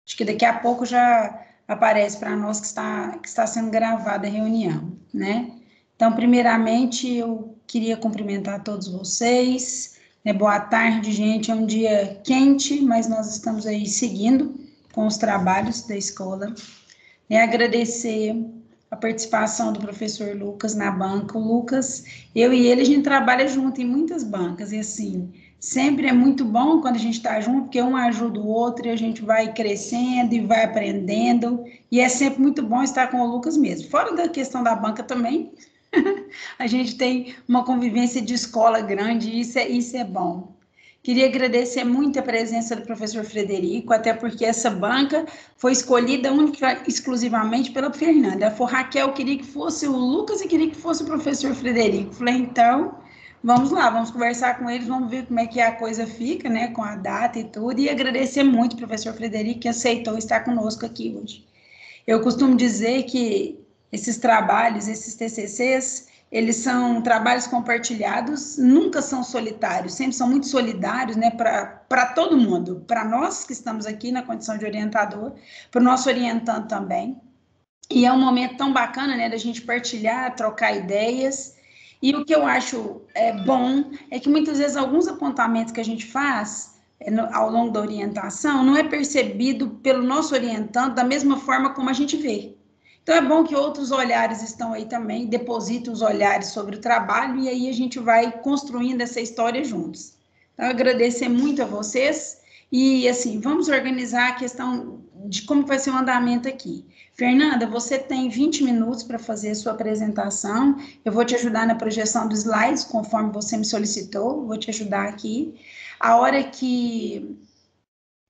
Acho que daqui a pouco já aparece para nós que está sendo gravada a reunião, né? Então, primeiramente, eu queria cumprimentar todos vocês, né? Boa tarde, gente. É um dia quente, mas nós estamos aí seguindo com os trabalhos da escola. Agradecer a participação do professor Lucas na banca. O Lucas, eu e ele, a gente trabalha junto em muitas bancas, e assim, sempre é muito bom quando a gente está junto, porque um ajuda o outro, e a gente vai crescendo e vai aprendendo, e é sempre muito bom estar com o Lucas mesmo. Fora da questão da banca também, a gente tem uma convivência de escola grande, e isso é bom. Queria agradecer muito a presença do professor Frederico, até porque essa banca foi escolhida única, exclusivamente pela Fernanda. A Raquel queria que fosse o Lucas e queria que fosse o professor Frederico. Falei, então, vamos lá, vamos conversar com eles, vamos ver como é que a coisa fica, né, com a data e tudo, e agradecer muito ao professor Frederico que aceitou estar conosco aqui hoje. Eu costumo dizer que esses trabalhos, esses TCCs, eles são trabalhos compartilhados, nunca são solitários, sempre são muito solidários, né, para todo mundo, para nós que estamos aqui na condição de orientador, para o nosso orientando também. E é um momento tão bacana, né, da gente partilhar, trocar ideias. E o que eu acho bom é que muitas vezes alguns apontamentos que a gente faz ao longo da orientação não é percebido pelo nosso orientando da mesma forma como a gente vê. Então, é bom que outros olhares estão aí também, depositem os olhares sobre o trabalho e aí a gente vai construindo essa história juntos. Então, agradecer muito a vocês e, assim, vamos organizar a questão de como vai ser o andamento aqui. Fernanda, você tem 20 minutos para fazer a sua apresentação. Eu vou te ajudar na projeção dos slides, conforme você me solicitou, vou te ajudar aqui. A hora que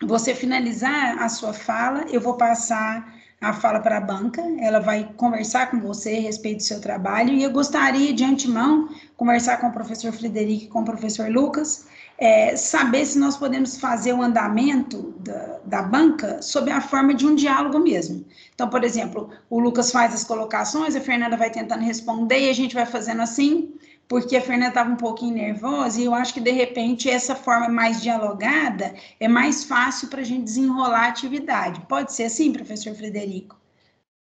você finalizar a sua fala, eu vou passar a fala para a banca, ela vai conversar com você a respeito do seu trabalho, e eu gostaria, de antemão, conversar com o professor Frederico e com o professor Lucas, saber se nós podemos fazer o andamento da banca sob a forma de um diálogo mesmo. Então, por exemplo, o Lucas faz as colocações, a Fernanda vai tentando responder, e a gente vai fazendo assim, porque a Fernanda estava um pouquinho nervosa, e eu acho que, de repente, essa forma mais dialogada é mais fácil para a gente desenrolar a atividade. Pode ser assim, professor Frederico?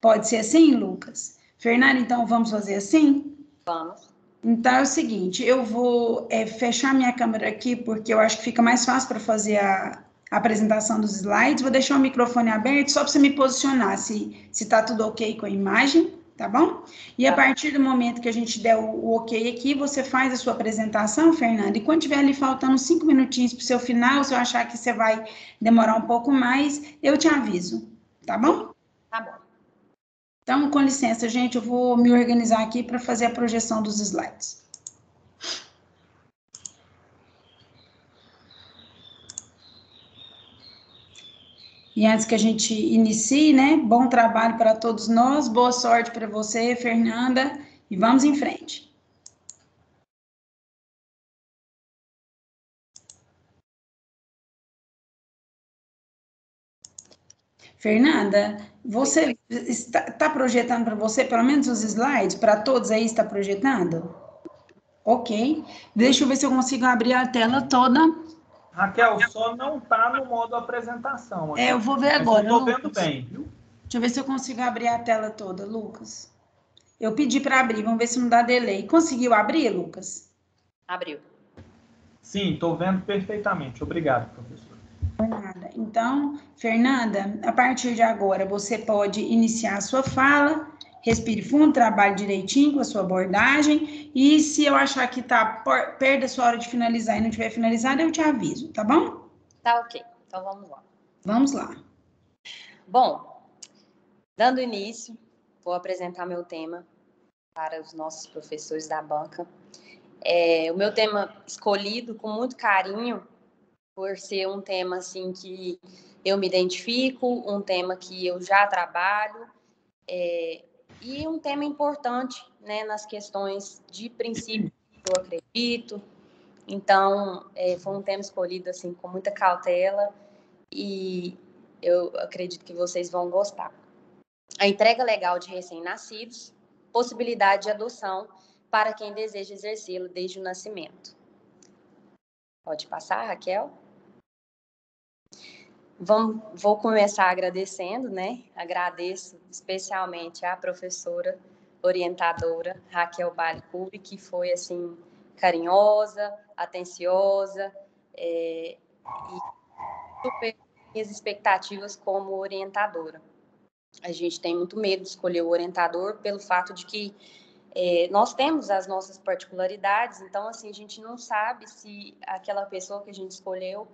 Pode ser assim, Lucas? Fernanda, então vamos fazer assim? Vamos. Então é o seguinte, eu vou fechar minha câmera aqui, porque eu acho que fica mais fácil para fazer a apresentação dos slides. Vou deixar o microfone aberto só para você me posicionar, se está tudo ok com a imagem, tá bom? E a partir do momento que a gente der o ok aqui, você faz a sua apresentação, Fernanda, e quando tiver ali faltando 5 minutinhos para o seu final, se eu achar que você vai demorar um pouco mais, eu te aviso, tá bom? Tá bom. Então, com licença, gente, eu vou me organizar aqui para fazer a projeção dos slides. E antes que a gente inicie, né, bom trabalho para todos nós, boa sorte para você, Fernanda, e vamos em frente. Fernanda, você está projetando para você, pelo menos os slides, para todos aí está projetando? Ok. Deixa eu ver se eu consigo abrir a tela toda. Raquel, só não está no modo apresentação. Aqui. Eu vou ver agora, Estou vendo bem, viu? Deixa eu ver se eu consigo abrir a tela toda, Lucas. Eu pedi para abrir, vamos ver se não dá delay. Conseguiu abrir, Lucas? Abriu. Sim, estou vendo perfeitamente. Obrigado, professor. Por nada. Então, Fernanda, a partir de agora, você pode iniciar a sua fala, respire fundo, trabalhe direitinho com a sua abordagem, e se eu achar que está perto da sua hora de finalizar e não tiver finalizado, eu te aviso, tá bom? Tá ok. Então, vamos lá. Vamos lá. Bom, dando início, vou apresentar meu tema para os nossos professores da banca. O meu tema escolhido com muito carinho, por ser um tema assim que eu me identifico, um tema que eu já trabalho, e um tema importante, né, nas questões de princípio que eu acredito. Então, foi um tema escolhido assim com muita cautela e eu acredito que vocês vão gostar. A entrega legal de recém-nascidos, possibilidade de adoção para quem deseja exercê-lo desde o nascimento. Pode passar, Raquel? Vou começar agradecendo, né? Agradeço especialmente à professora orientadora Raquel Balicury, que foi, assim, carinhosa, atenciosa, e super minhas expectativas como orientadora. A gente tem muito medo de escolher o orientador pelo fato de que nós temos as nossas particularidades, então, assim, a gente não sabe se aquela pessoa que a gente escolheu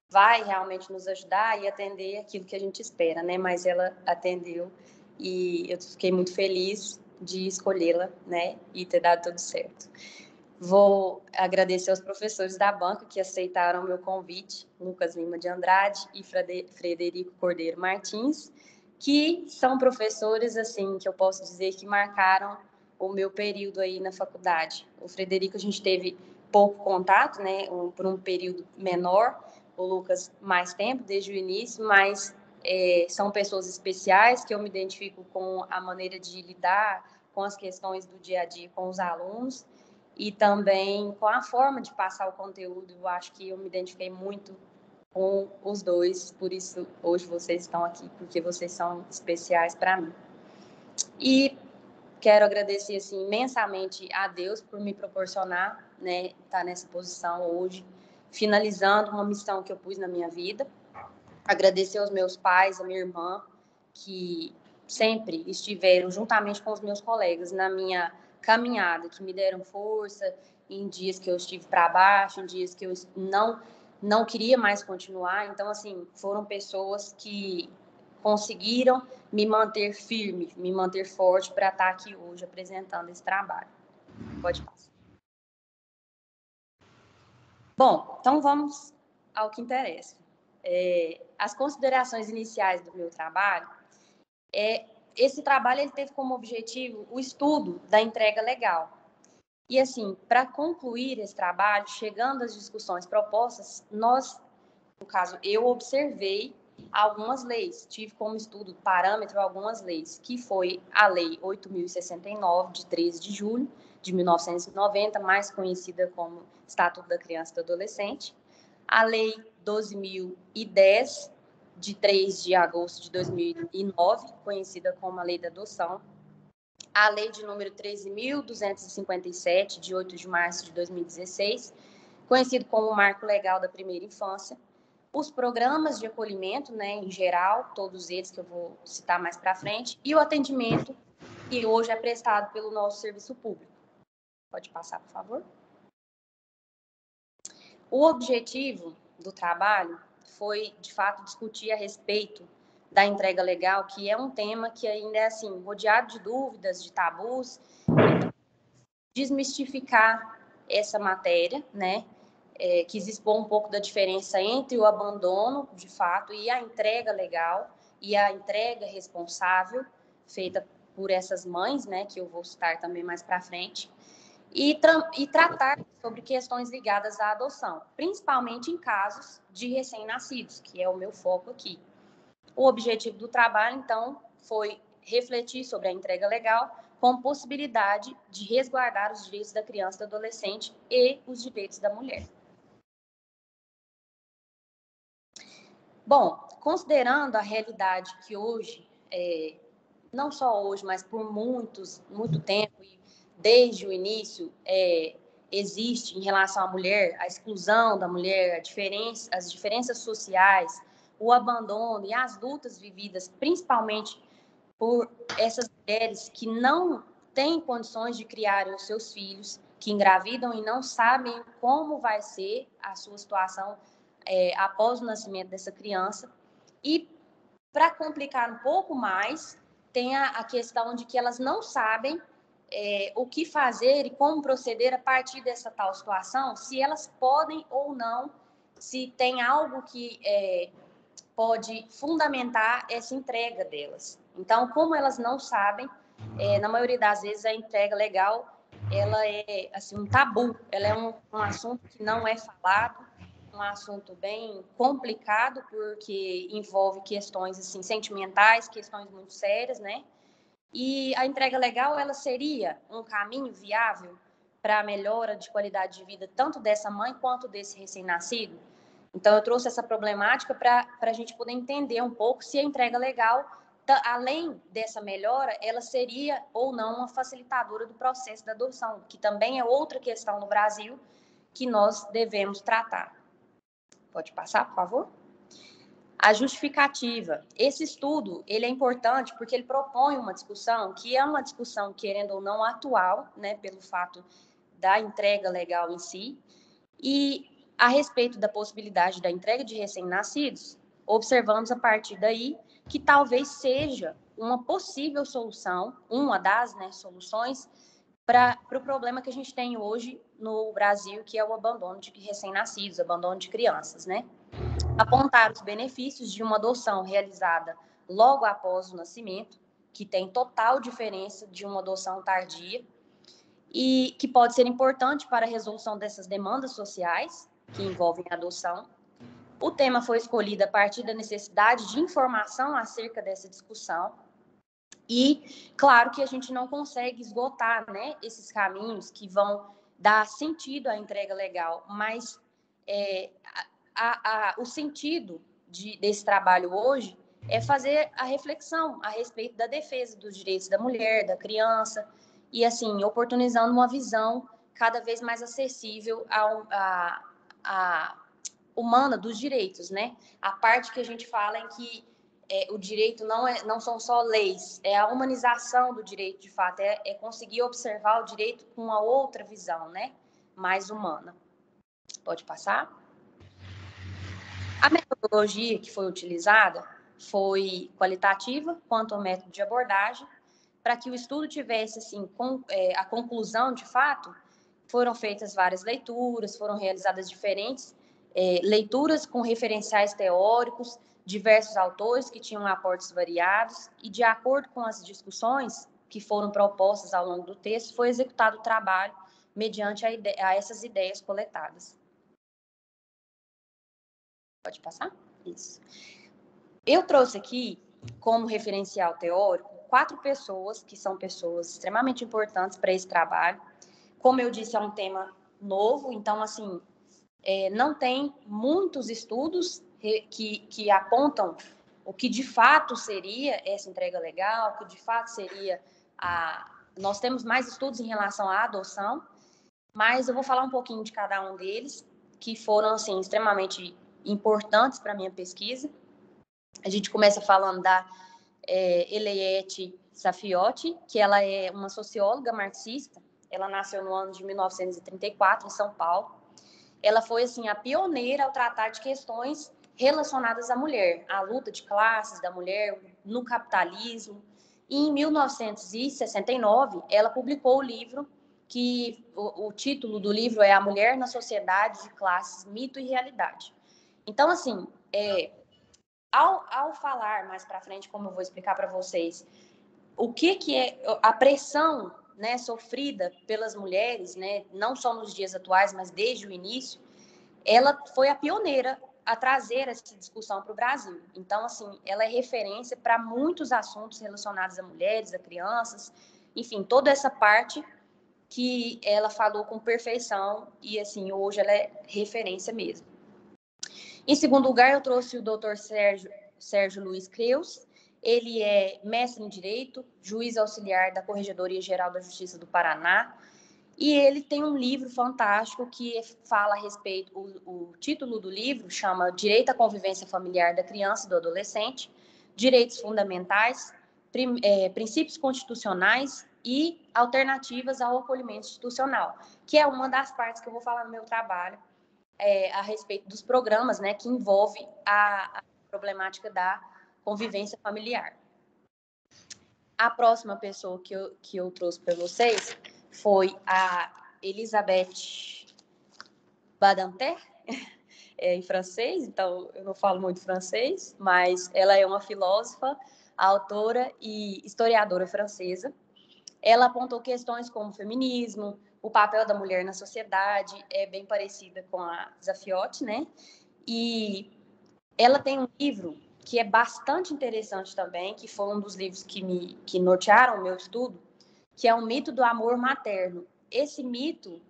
vai realmente nos ajudar e atender aquilo que a gente espera, né? Mas ela atendeu e eu fiquei muito feliz de escolhê-la, né? E ter dado tudo certo. Vou agradecer aos professores da banca que aceitaram o meu convite, Lucas Lima de Andrade e Frederico Cordeiro Martins, que são professores, assim, que eu posso dizer que marcaram o meu período aí na faculdade. O Frederico a gente teve pouco contato, né? Por um período menor, o Lucas mais tempo, desde o início, mas são pessoas especiais que eu me identifico com a maneira de lidar com as questões do dia a dia com os alunos e também com a forma de passar o conteúdo. Eu acho que eu me identifiquei muito com os dois, por isso hoje vocês estão aqui, porque vocês são especiais para mim. E quero agradecer assim, imensamente a Deus por me proporcionar, né, estar nessa posição hoje, finalizando uma missão que eu pus na minha vida. Agradecer aos meus pais, a minha irmã, que sempre estiveram juntamente com os meus colegas na minha caminhada, que me deram força em dias que eu estive para baixo, em dias que eu não queria mais continuar. Então, assim, foram pessoas que conseguiram me manter firme, me manter forte para estar aqui hoje apresentando esse trabalho. Pode passar. Bom, então vamos ao que interessa. As considerações iniciais do meu trabalho, esse trabalho ele teve como objetivo o estudo da entrega legal. E, assim, para concluir esse trabalho, chegando às discussões propostas, no caso, eu observei algumas leis, tive como estudo parâmetro algumas leis, que foi a Lei 8.069, de 13 de julho de 1990, mais conhecida como Estatuto da Criança e do Adolescente, a Lei 12.010, de 3 de agosto de 2009, conhecida como a Lei da Adoção, a Lei de número 13.257, de 8 de março de 2016, conhecido como o Marco Legal da Primeira Infância, os programas de acolhimento, né, em geral, todos eles que eu vou citar mais para frente, e o atendimento que hoje é prestado pelo nosso serviço público. Pode passar, por favor. O objetivo do trabalho foi, de fato, discutir a respeito da entrega legal, que é um tema que ainda é, assim, rodeado de dúvidas, de tabus, então, desmistificar essa matéria, né? Quis expor um pouco da diferença entre o abandono, de fato, e a entrega legal, e a entrega responsável, feita por essas mães, né, que eu vou citar também mais para frente, e tratar sobre questões ligadas à adoção, principalmente em casos de recém-nascidos, que é o meu foco aqui. O objetivo do trabalho, então, foi refletir sobre a entrega legal com possibilidade de resguardar os direitos da criança e do adolescente e os direitos da mulher. Bom, considerando a realidade que hoje, não só hoje, mas por muito tempo, e desde o início, existe em relação à mulher, a exclusão da mulher, as diferenças sociais, o abandono e as lutas vividas, principalmente por essas mulheres que não têm condições de criarem os seus filhos, que engravidam e não sabem como vai ser a sua situação após o nascimento dessa criança. E, para complicar um pouco mais, tem a questão de que elas não sabem o que fazer e como proceder a partir dessa tal situação, se elas podem ou não, se tem algo que pode fundamentar essa entrega delas. Então, como elas não sabem, na maioria das vezes a entrega legal ela é assim, um tabu, ela é um assunto que não é falado, um assunto bem complicado, porque envolve questões assim, sentimentais, questões muito sérias, né? E a entrega legal, ela seria um caminho viável para a melhora de qualidade de vida, tanto dessa mãe quanto desse recém-nascido? Então, eu trouxe essa problemática para a gente poder entender um pouco se a entrega legal, além dessa melhora, ela seria ou não uma facilitadora do processo da adoção, que também é outra questão no Brasil que nós devemos tratar. Pode passar, por favor? A justificativa. Esse estudo, ele é importante porque ele propõe uma discussão, que é uma discussão, querendo ou não, atual, né, pelo fato da entrega legal em si, e a respeito da possibilidade da entrega de recém-nascidos, observamos a partir daí que talvez seja uma possível solução, uma das, né, soluções para o problema que a gente tem hoje no Brasil, que é o abandono de recém-nascidos, abandono de crianças, né? Apontar os benefícios de uma adoção realizada logo após o nascimento, que tem total diferença de uma adoção tardia, e que pode ser importante para a resolução dessas demandas sociais que envolvem a adoção. O tema foi escolhido a partir da necessidade de informação acerca dessa discussão e, claro, que a gente não consegue esgotar, né, esses caminhos que vão dar sentido à entrega legal, mas o sentido desse trabalho hoje é fazer a reflexão a respeito da defesa dos direitos da mulher, da criança, e, assim, oportunizando uma visão cada vez mais acessível humana dos direitos, né? A parte que a gente fala em que o direito não são só leis, é a humanização do direito, de fato, é conseguir observar o direito com uma outra visão, né? Mais humana. Pode passar? A metodologia que foi utilizada foi qualitativa quanto ao método de abordagem. Para que o estudo tivesse, assim, a conclusão, de fato, foram feitas várias leituras, foram realizadas diferentes leituras com referenciais teóricos, diversos autores que tinham aportes variados, e, de acordo com as discussões que foram propostas ao longo do texto, foi executado o trabalho mediante a essas ideias coletadas. Pode passar? Isso. Eu trouxe aqui, como referencial teórico, 4 pessoas, que são pessoas extremamente importantes para esse trabalho. Como eu disse, é um tema novo, então, assim, não tem muitos estudos que apontam o que de fato seria essa entrega legal, o que de fato seria Nós temos mais estudos em relação à adoção, mas eu vou falar um pouquinho de cada um deles, que foram, assim, extremamente importantes para a minha pesquisa. A gente começa falando da Eliette Safiotti, que ela é uma socióloga marxista. Ela nasceu no ano de 1934, em São Paulo. Ela foi, assim, a pioneira ao tratar de questões relacionadas à mulher, à luta de classes da mulher no capitalismo. E, em 1969, ela publicou o livro que o título do livro é A Mulher na Sociedade de Classes, Mito e Realidade. Então, assim, ao falar mais para frente, como eu vou explicar para vocês, o que é a pressão, né, sofrida pelas mulheres, né, não só nos dias atuais, mas desde o início, ela foi a pioneira a trazer essa discussão para o Brasil. Então, assim, ela é referência para muitos assuntos relacionados a mulheres, a crianças, enfim, toda essa parte que ela falou com perfeição e, assim, hoje ela é referência mesmo. Em segundo lugar, eu trouxe o Dr. Sérgio Luiz Creus. Ele é mestre em Direito, juiz auxiliar da Corregedoria Geral da Justiça do Paraná, e ele tem um livro fantástico que fala a respeito, o título do livro chama Direito à Convivência Familiar da Criança e do Adolescente, Direitos Fundamentais, Princípios Constitucionais e Alternativas ao Acolhimento Institucional, que é uma das partes que eu vou falar no meu trabalho, a respeito dos programas, né, que envolve a problemática da convivência familiar. A próxima pessoa que eu trouxe para vocês foi a Elisabeth Badinter, em francês, então eu não falo muito francês, mas ela é uma filósofa, autora e historiadora francesa. Ela apontou questões como feminismo, o papel da mulher na sociedade, é bem parecida com a Safiotti, né? E ela tem um livro que é bastante interessante também, que foi um dos livros que nortearam o meu estudo, que é o mito do amor materno. Esse mito,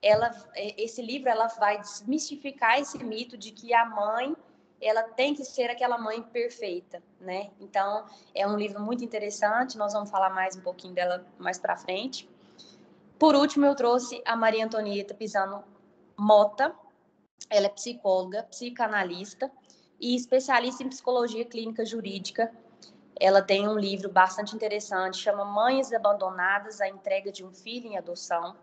esse livro ela vai desmistificar esse mito de que a mãe ela tem que ser aquela mãe perfeita, né? Então, é um livro muito interessante, nós vamos falar mais um pouquinho dela mais para frente. Por último, eu trouxe a Maria Antonieta Pisano Mota. Ela é psicóloga, psicanalista e especialista em psicologia clínica jurídica. Ela tem um livro bastante interessante, chama Mães Abandonadas, a entrega de um filho em adoção.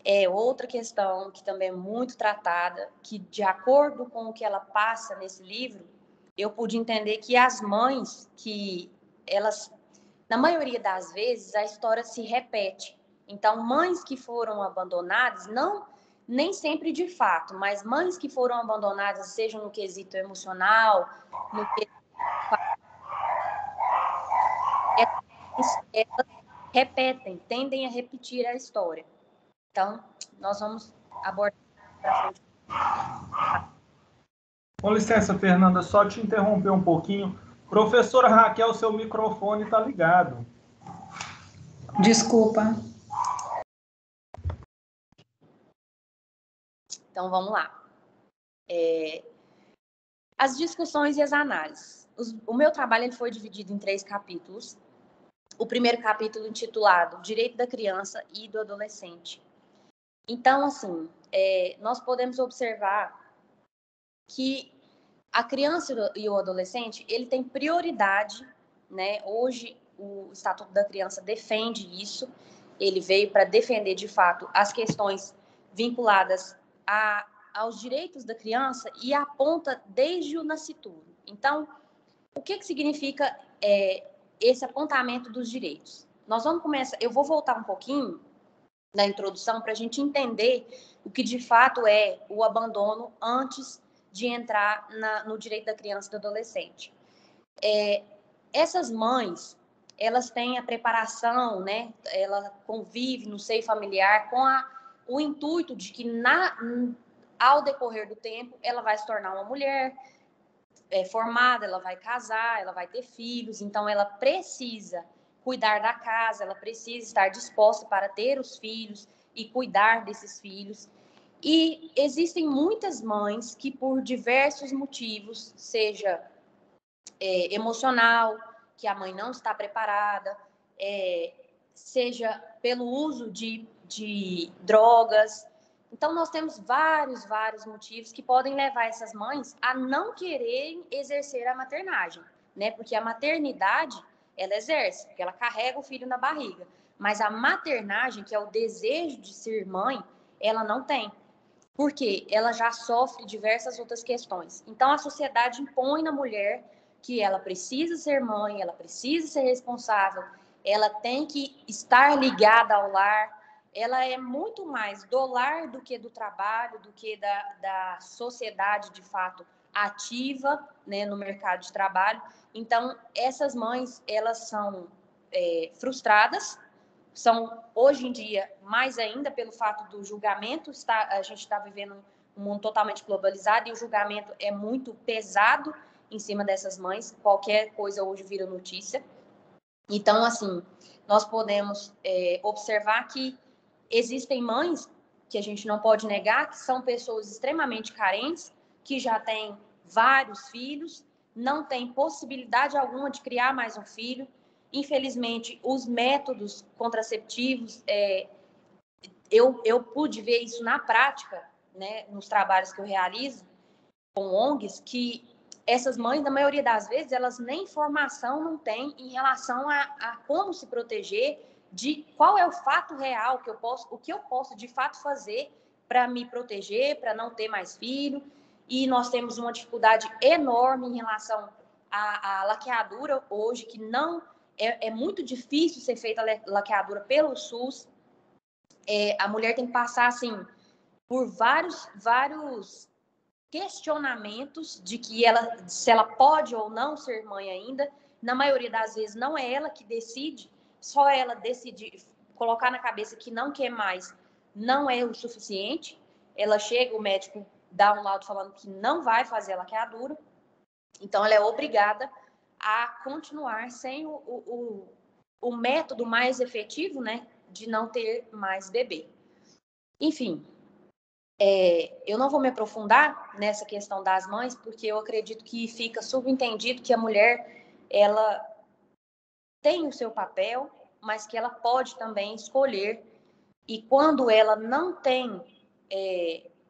É outra questão que também é muito tratada, que de acordo com o que ela passa nesse livro, eu pude entender que as mães, que elas, na maioria das vezes, a história se repete. Então, mães que foram abandonadas, não nem sempre de fato, mas mães que foram abandonadas, seja no quesito emocional, no quesito, elas repetem, tendem a repetir a história. Então, nós vamos abordar para frente. Com licença, Fernanda, só te interromper um pouquinho. Professora Raquel, seu microfone está ligado. Desculpa. Então, vamos lá. As discussões e as análises. O meu trabalho ele foi dividido em 3 capítulos. O primeiro capítulo intitulado Direito da Criança e do Adolescente. Então, assim, nós podemos observar que a criança e o adolescente, ele tem prioridade, né? Hoje, o Estatuto da Criança defende isso. Ele veio para defender, de fato, as questões vinculadas aos direitos da criança e aponta desde o nascituro. Então, o que significa esse apontamento dos direitos? Nós vamos começar, eu vou voltar um pouquinho na introdução para a gente entender o que de fato é o abandono antes de entrar no direito da criança e do adolescente. Essas mães, elas têm a preparação, né? Ela convive no seio familiar com o intuito de que ao decorrer do tempo ela vai se tornar uma mulher formada, ela vai casar, ela vai ter filhos, então ela precisa cuidar da casa, ela precisa estar disposta para ter os filhos e cuidar desses filhos. E existem muitas mães que, por diversos motivos, seja emocional, que a mãe não está preparada, seja pelo uso de drogas. Então, nós temos vários motivos que podem levar essas mães a não quererem exercer a maternagem, né? Porque a maternidade, ela exerce, porque ela carrega o filho na barriga. Mas a maternagem, que é o desejo de ser mãe, ela não tem. Porque ela já sofre diversas outras questões. Então, a sociedade impõe na mulher que ela precisa ser mãe, ela precisa ser responsável, ela tem que estar ligada ao lar, ela é muito mais do lar do que do trabalho, do que da sociedade, de fato, ativa, né, no mercado de trabalho. Então, essas mães, elas são frustradas, são, hoje em dia, mais ainda pelo fato do julgamento, a gente está vivendo um mundo totalmente globalizado e o julgamento é muito pesado em cima dessas mães, qualquer coisa hoje vira notícia. Então, assim, nós podemos observar que existem mães, que a gente não pode negar, que são pessoas extremamente carentes, que já têm vários filhos, não têm possibilidade alguma de criar mais um filho. Infelizmente, os métodos contraceptivos, eu pude ver isso na prática, né, nos trabalhos que eu realizo com ONGs, que essas mães, na maioria das vezes, elas nem informação não têm em relação a como se proteger, de qual é o fato real o que eu posso de fato fazer para me proteger, para não ter mais filho. E nós temos uma dificuldade enorme em relação à laqueadura hoje, que não é muito difícil ser feita a laqueadura pelo SUS. A mulher tem que passar assim por vários questionamentos de que se ela pode ou não ser mãe ainda. Na maioria das vezes não é ela que decide, só ela decide colocar na cabeça que não quer mais, não é o suficiente. Ela chega, o médico dá um laudo falando que não vai fazer a laqueadura, então ela é obrigada a continuar sem o método mais efetivo, né, de não ter mais bebê. Enfim, eu não vou me aprofundar nessa questão das mães, porque eu acredito que fica subentendido que a mulher, ela tem o seu papel, mas que ela pode também escolher. E quando ela não tem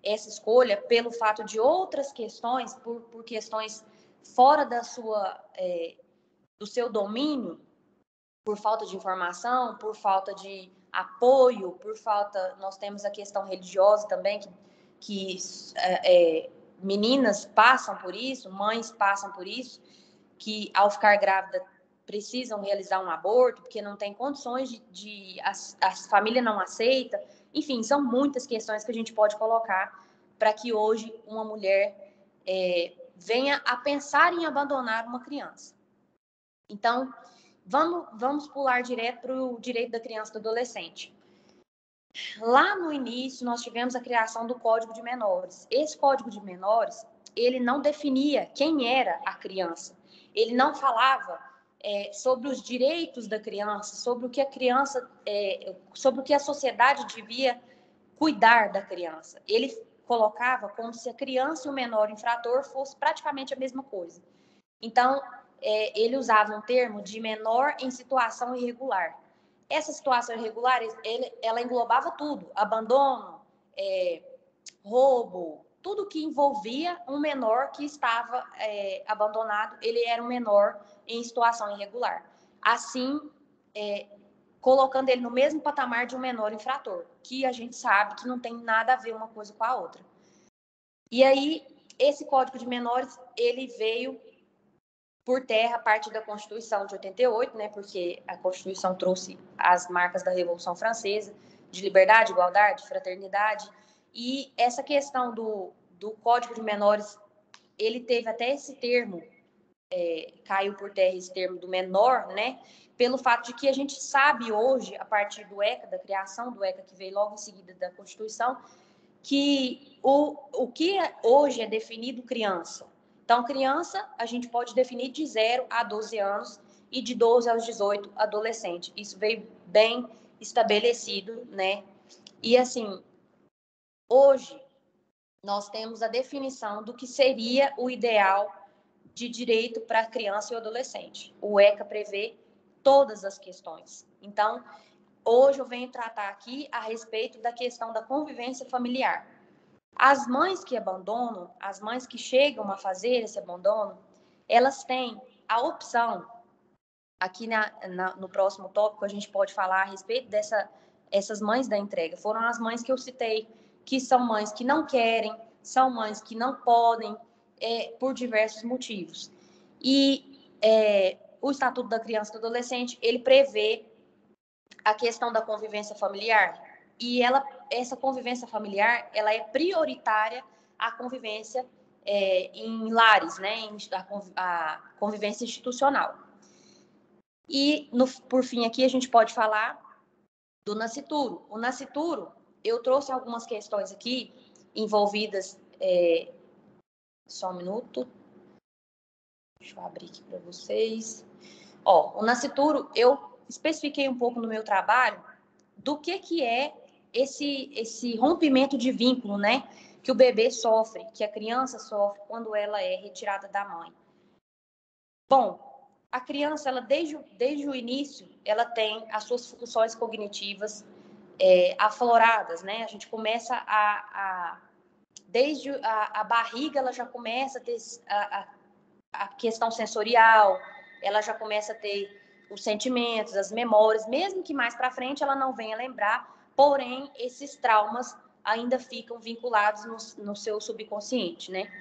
essa escolha, pelo fato de outras questões, por questões fora do seu domínio, por falta de informação, por falta de apoio, nós temos a questão religiosa também, que meninas passam por isso, mães passam por isso, que ao ficar grávida precisam realizar um aborto, porque não tem condições a família não aceita. Enfim, são muitas questões que a gente pode colocar para que hoje uma mulher venha a pensar em abandonar uma criança. Então, vamos pular direto para o direito da criança e do adolescente. Lá no início, nós tivemos a criação do Código de Menores. Esse Código de Menores, ele não definia quem era a criança. Ele não falava sobre os direitos da criança, sobre o que a criança, sobre o que a sociedade devia cuidar da criança. Ele colocava como se a criança e o menor infrator fosse praticamente a mesma coisa. Então, ele usava um termo de menor em situação irregular. Essa situação irregular, ela englobava tudo: abandono, roubo, tudo que envolvia um menor que estava abandonado, ele era um menor em situação irregular. Assim, colocando ele no mesmo patamar de um menor infrator, que a gente sabe que não tem nada a ver uma coisa com a outra. E aí, esse Código de Menores, ele veio por terra a partir da Constituição de 88, né, porque a Constituição trouxe as marcas da Revolução Francesa, de liberdade, igualdade, fraternidade, e essa questão do Código de Menores, ele teve até esse termo, caiu por terra esse termo do menor, né, pelo fato de que a gente sabe hoje, a partir do ECA, da criação do ECA, que veio logo em seguida da Constituição, que o que hoje é definido criança. Então, criança, a gente pode definir de 0 a 12 anos e de 12 aos 18, adolescente. Isso veio bem estabelecido, né? E, assim, hoje, nós temos a definição do que seria o ideal de direito para a criança e o adolescente. O ECA prevê todas as questões. Então, hoje eu venho tratar aqui a respeito da questão da convivência familiar. As mães que abandonam, as mães que chegam a fazer esse abandono, elas têm a opção, aqui no próximo tópico a gente pode falar a respeito essas mães da entrega. Foram as mães que eu citei, que são mães que não querem, são mães que não podem, por diversos motivos. E o Estatuto da Criança e do Adolescente, ele prevê a questão da convivência familiar, e essa convivência familiar, ela é prioritária à convivência em lares, né, a convivência institucional. E, por fim, aqui a gente pode falar do nascituro. O nascituro, eu trouxe algumas questões aqui envolvidas, só um minuto, deixa eu abrir aqui para vocês. O nascituro, eu especifiquei um pouco no meu trabalho do que é esse rompimento de vínculo, né, que o bebê sofre, que a criança sofre quando ela é retirada da mãe. Bom, a criança, ela desde o início, ela tem as suas funções cognitivas afloradas, né? A gente começa desde a barriga, ela já começa a ter a questão sensorial, ela já começa a ter os sentimentos, as memórias, mesmo que mais para frente ela não venha lembrar, porém, esses traumas ainda ficam vinculados no seu subconsciente, né?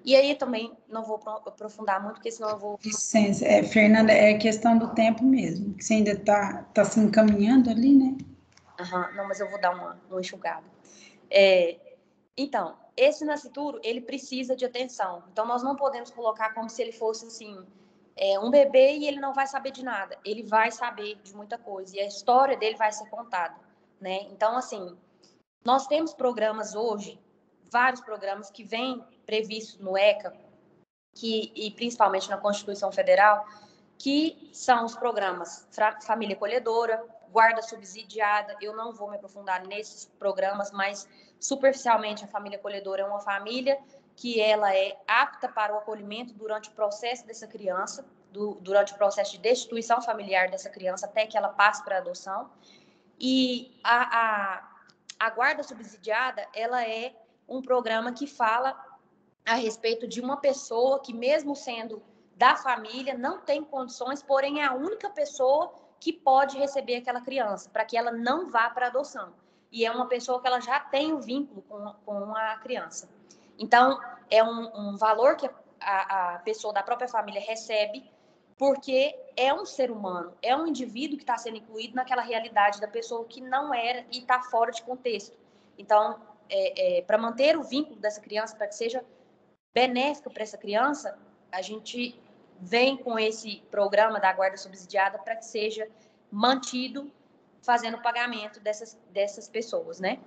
E aí também não vou aprofundar muito, porque senão eu vou... Licença, Fernanda, é questão do tempo mesmo, que você ainda está se encaminhando ali, né? Não, mas eu vou dar uma enxugada. Então, esse nascituro, ele precisa de atenção. Então, nós não podemos colocar como se ele fosse, assim, um bebê e ele não vai saber de nada. Ele vai saber de muita coisa e a história dele vai ser contada, né? Então, assim, nós temos programas hoje, vários programas que vêm previstos no ECA, e principalmente na Constituição Federal, que são os programas Família Acolhedora, Guarda Subsidiada. Eu não vou me aprofundar nesses programas, mas superficialmente a Família Acolhedora é uma família que ela é apta para o acolhimento durante o processo dessa criança, durante o processo de destituição familiar dessa criança, até que ela passe para a adoção. E a Guarda Subsidiada, ela é um programa que fala a respeito de uma pessoa que, mesmo sendo da família, não tem condições, porém é a única pessoa que pode receber aquela criança, para que ela não vá para a adoção. E é uma pessoa que ela já tem o vínculo com a criança. Então, é um valor que a pessoa da própria família recebe, porque é um ser humano, é um indivíduo que está sendo incluído naquela realidade da pessoa que não era e está fora de contexto. Então, para manter o vínculo dessa criança, para que seja benéfico para essa criança, a gente vem com esse programa da guarda subsidiada para que seja mantido fazendo o pagamento dessas pessoas, né?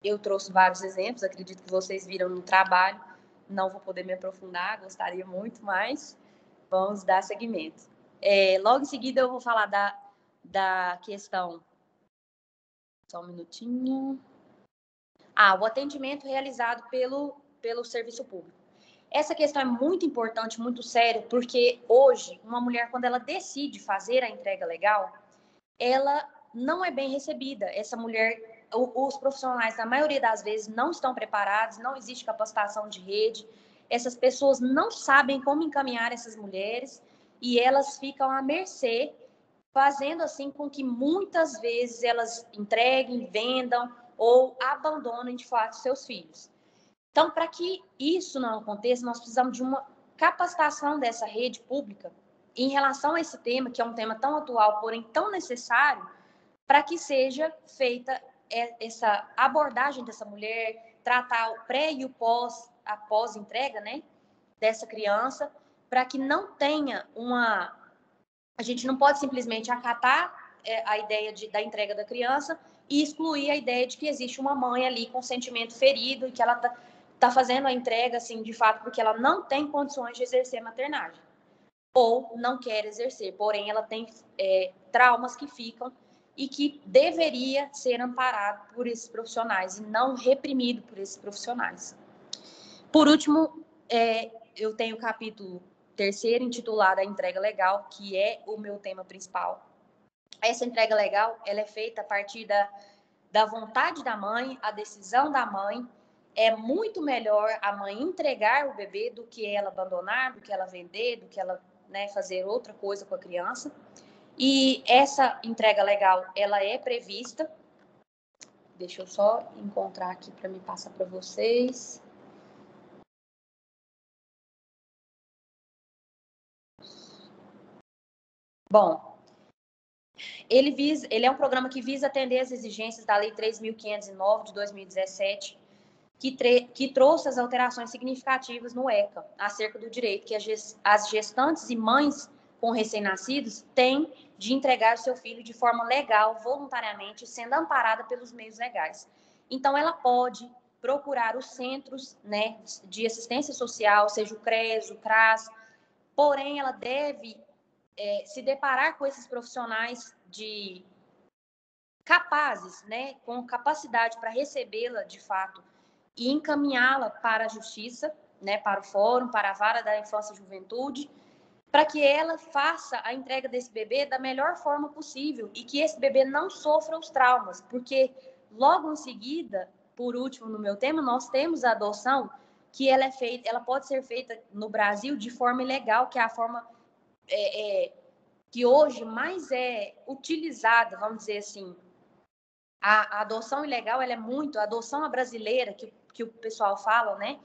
Eu trouxe vários exemplos, acredito que vocês viram no trabalho, não vou poder me aprofundar, gostaria muito, mas vamos dar seguimento. Logo em seguida eu vou falar da questão... Só um minutinho. O atendimento realizado pelo serviço público. Essa questão é muito importante, muito séria, porque hoje, uma mulher, quando ela decide fazer a entrega legal, ela não é bem recebida. Essa mulher, os profissionais, na maioria das vezes, não estão preparados, não existe capacitação de rede, essas pessoas não sabem como encaminhar essas mulheres e elas ficam à mercê, fazendo assim com que muitas vezes elas entreguem, vendam ou abandonem de fato seus filhos. Então, para que isso não aconteça, nós precisamos de uma capacitação dessa rede pública em relação a esse tema, que é um tema tão atual, porém tão necessário, para que seja feita essa abordagem dessa mulher, tratar o pré e o pós, a pós-entrega, né, dessa criança, para que não tenha uma... A gente não pode simplesmente acatar a ideia da entrega da criança e excluir a ideia de que existe uma mãe ali com sentimento ferido e que ela está fazendo a entrega, assim, de fato, porque ela não tem condições de exercer maternagem ou não quer exercer, porém ela tem traumas que ficam e que deveria ser amparado por esses profissionais e não reprimido por esses profissionais. Por último, eu tenho o capítulo 3º, intitulado A Entrega Legal, que é o meu tema principal. Essa entrega legal, ela é feita a partir da vontade da mãe, a decisão da mãe. É muito melhor a mãe entregar o bebê do que ela abandonar, do que ela vender, do que ela, né, fazer outra coisa com a criança. E essa entrega legal, ela é prevista. Deixa eu só encontrar aqui para me passar para vocês. Bom, ele é um programa que visa atender às exigências da Lei 3.509 de 2017, que trouxe as alterações significativas no ECA, acerca do direito que as gestantes e mães com recém-nascidos têm de entregar o seu filho de forma legal, voluntariamente, sendo amparada pelos meios legais. Então, ela pode procurar os centros, né, de assistência social, seja o CRES, o CRAS, porém, ela deve se deparar com esses profissionais capazes, né, com capacidade para recebê-la de fato e encaminhá-la para a justiça, né, para o fórum, para a vara da infância e juventude, para que ela faça a entrega desse bebê da melhor forma possível e que esse bebê não sofra os traumas, porque logo em seguida, por último no meu tema, nós temos a adoção, que ela pode ser feita no Brasil de forma ilegal, que é a forma que hoje mais é utilizada, vamos dizer assim. A adoção ilegal, ela é muito, a adoção brasileira, que o pessoal fala, né?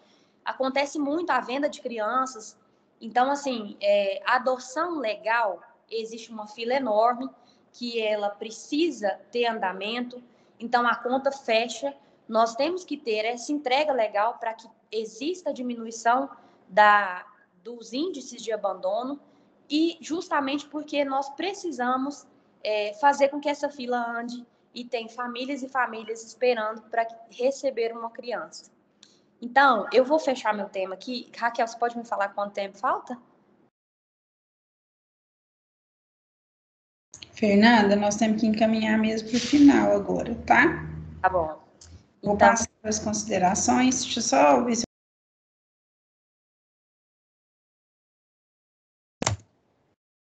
Acontece muito a venda de crianças. Então, assim, a adoção legal, existe uma fila enorme, que ela precisa ter andamento, então a conta fecha. Nós temos que ter essa entrega legal para que exista a diminuição dos índices de abandono, e justamente porque nós precisamos fazer com que essa fila ande e tem famílias e famílias esperando para receber uma criança. Então, eu vou fechar meu tema aqui. Raquel, você pode me falar quanto tempo falta? Fernanda, nós temos que encaminhar mesmo para o final agora, tá? Tá bom. Vou Então, passar as considerações. Deixa eu só ver se...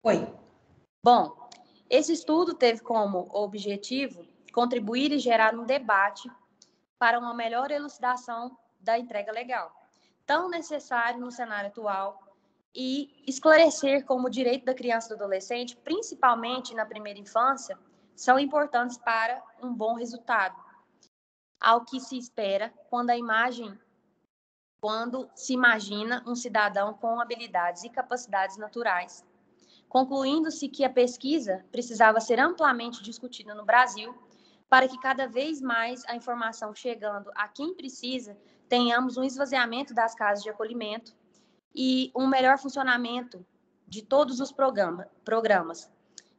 Oi. bom, esse estudo teve como objetivo contribuir e gerar um debate para uma melhor elucidação da entrega legal, tão necessário no cenário atual, e esclarecer como o direito da criança e do adolescente, principalmente na primeira infância, são importantes para um bom resultado, ao que se espera quando se imagina um cidadão com habilidades e capacidades naturais. Concluindo-se que a pesquisa precisava ser amplamente discutida no Brasil, para que cada vez mais a informação chegando a quem precisa, tenhamos um esvaziamento das casas de acolhimento e um melhor funcionamento de todos os programas,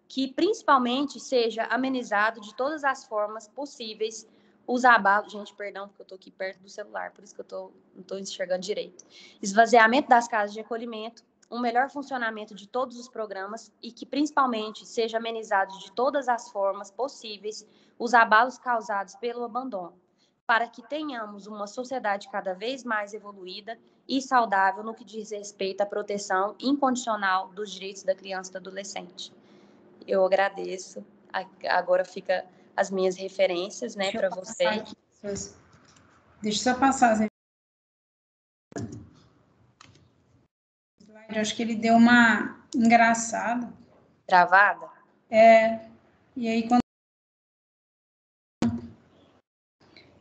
que principalmente seja amenizado de todas as formas possíveis os abalos. Gente, perdão, porque eu estou aqui perto do celular, por isso que eu não estou enxergando direito. Esvaziamento das casas de acolhimento, um melhor funcionamento de todos os programas e que principalmente seja amenizado de todas as formas possíveis os abalos causados pelo abandono, para que tenhamos uma sociedade cada vez mais evoluída e saudável no que diz respeito à proteção incondicional dos direitos da criança e do adolescente. Eu agradeço. Agora fica as minhas referências, né, para vocês. Deixa eu só passar as... Eu acho que ele deu uma engraçada. Travada? É, e aí quando...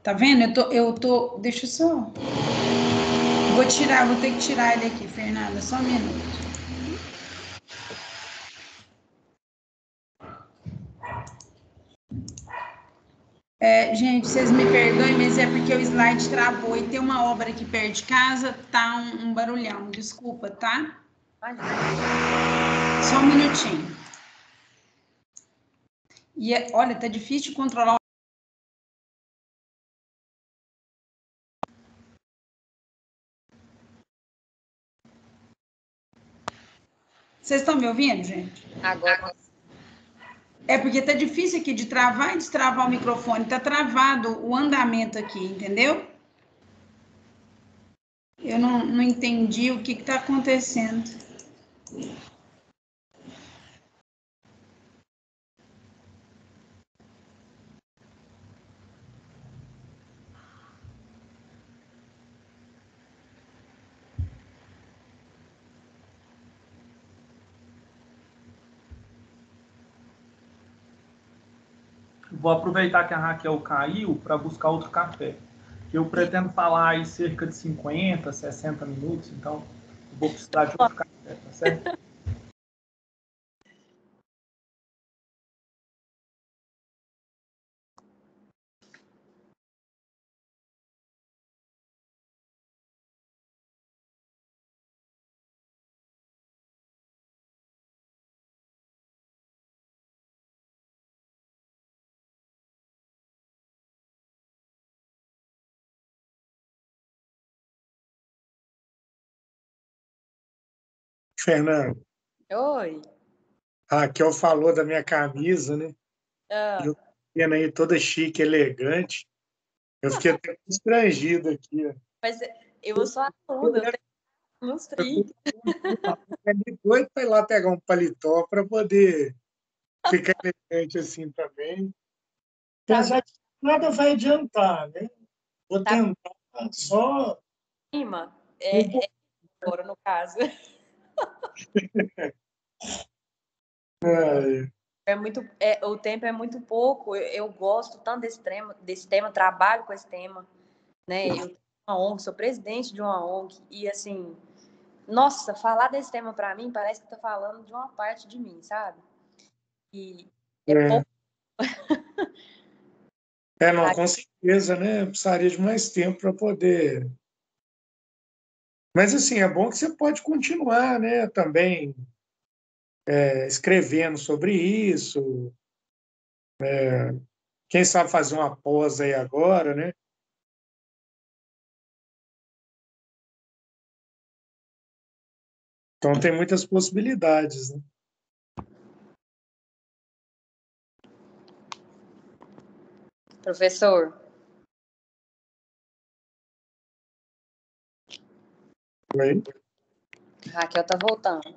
Tá vendo? Deixa eu só... vou ter que tirar ele aqui, Fernanda, só um minuto. Gente, vocês me perdoem, mas é porque o slide travou e tem uma obra aqui perto de casa, tá um barulhão, desculpa, tá? Só um minutinho. E olha, tá difícil de controlar. Vocês estão me ouvindo, gente? Agora. É porque tá difícil aqui de travar e destravar o microfone, tá travado o andamento aqui, entendeu? Eu não entendi o que está acontecendo. Vou aproveitar que a Raquel caiu para buscar outro café. Eu pretendo falar aí cerca de 50, 60 minutos, então eu vou precisar de outro café, tá certo? Fernando, Oi. a Raquel falou da minha camisa, né? Eu vendo aí toda chique, elegante. Eu fiquei até constrangido aqui. Ó. Mas eu sou aluna, eu tenho uns 30. Eu doido para ir lá pegar um paletó para poder ficar elegante assim também. Apesar que nada vai adiantar, né? Vou tentar só. Cima, agora no caso. O tempo é muito pouco. Eu gosto tanto desse tema, trabalho com esse tema, né? Eu tenho uma ONG, sou presidente de uma ONG e assim, nossa, falar desse tema para mim parece que tá falando de uma parte de mim, sabe? E pouco. Não, com certeza, né? Eu precisaria de mais tempo para poder. Mas assim, é bom que você pode continuar, né? Também escrevendo sobre isso. Quem sabe fazer uma pós aí agora, né? Então tem muitas possibilidades, né? Professor. Oi? Raquel tá voltando.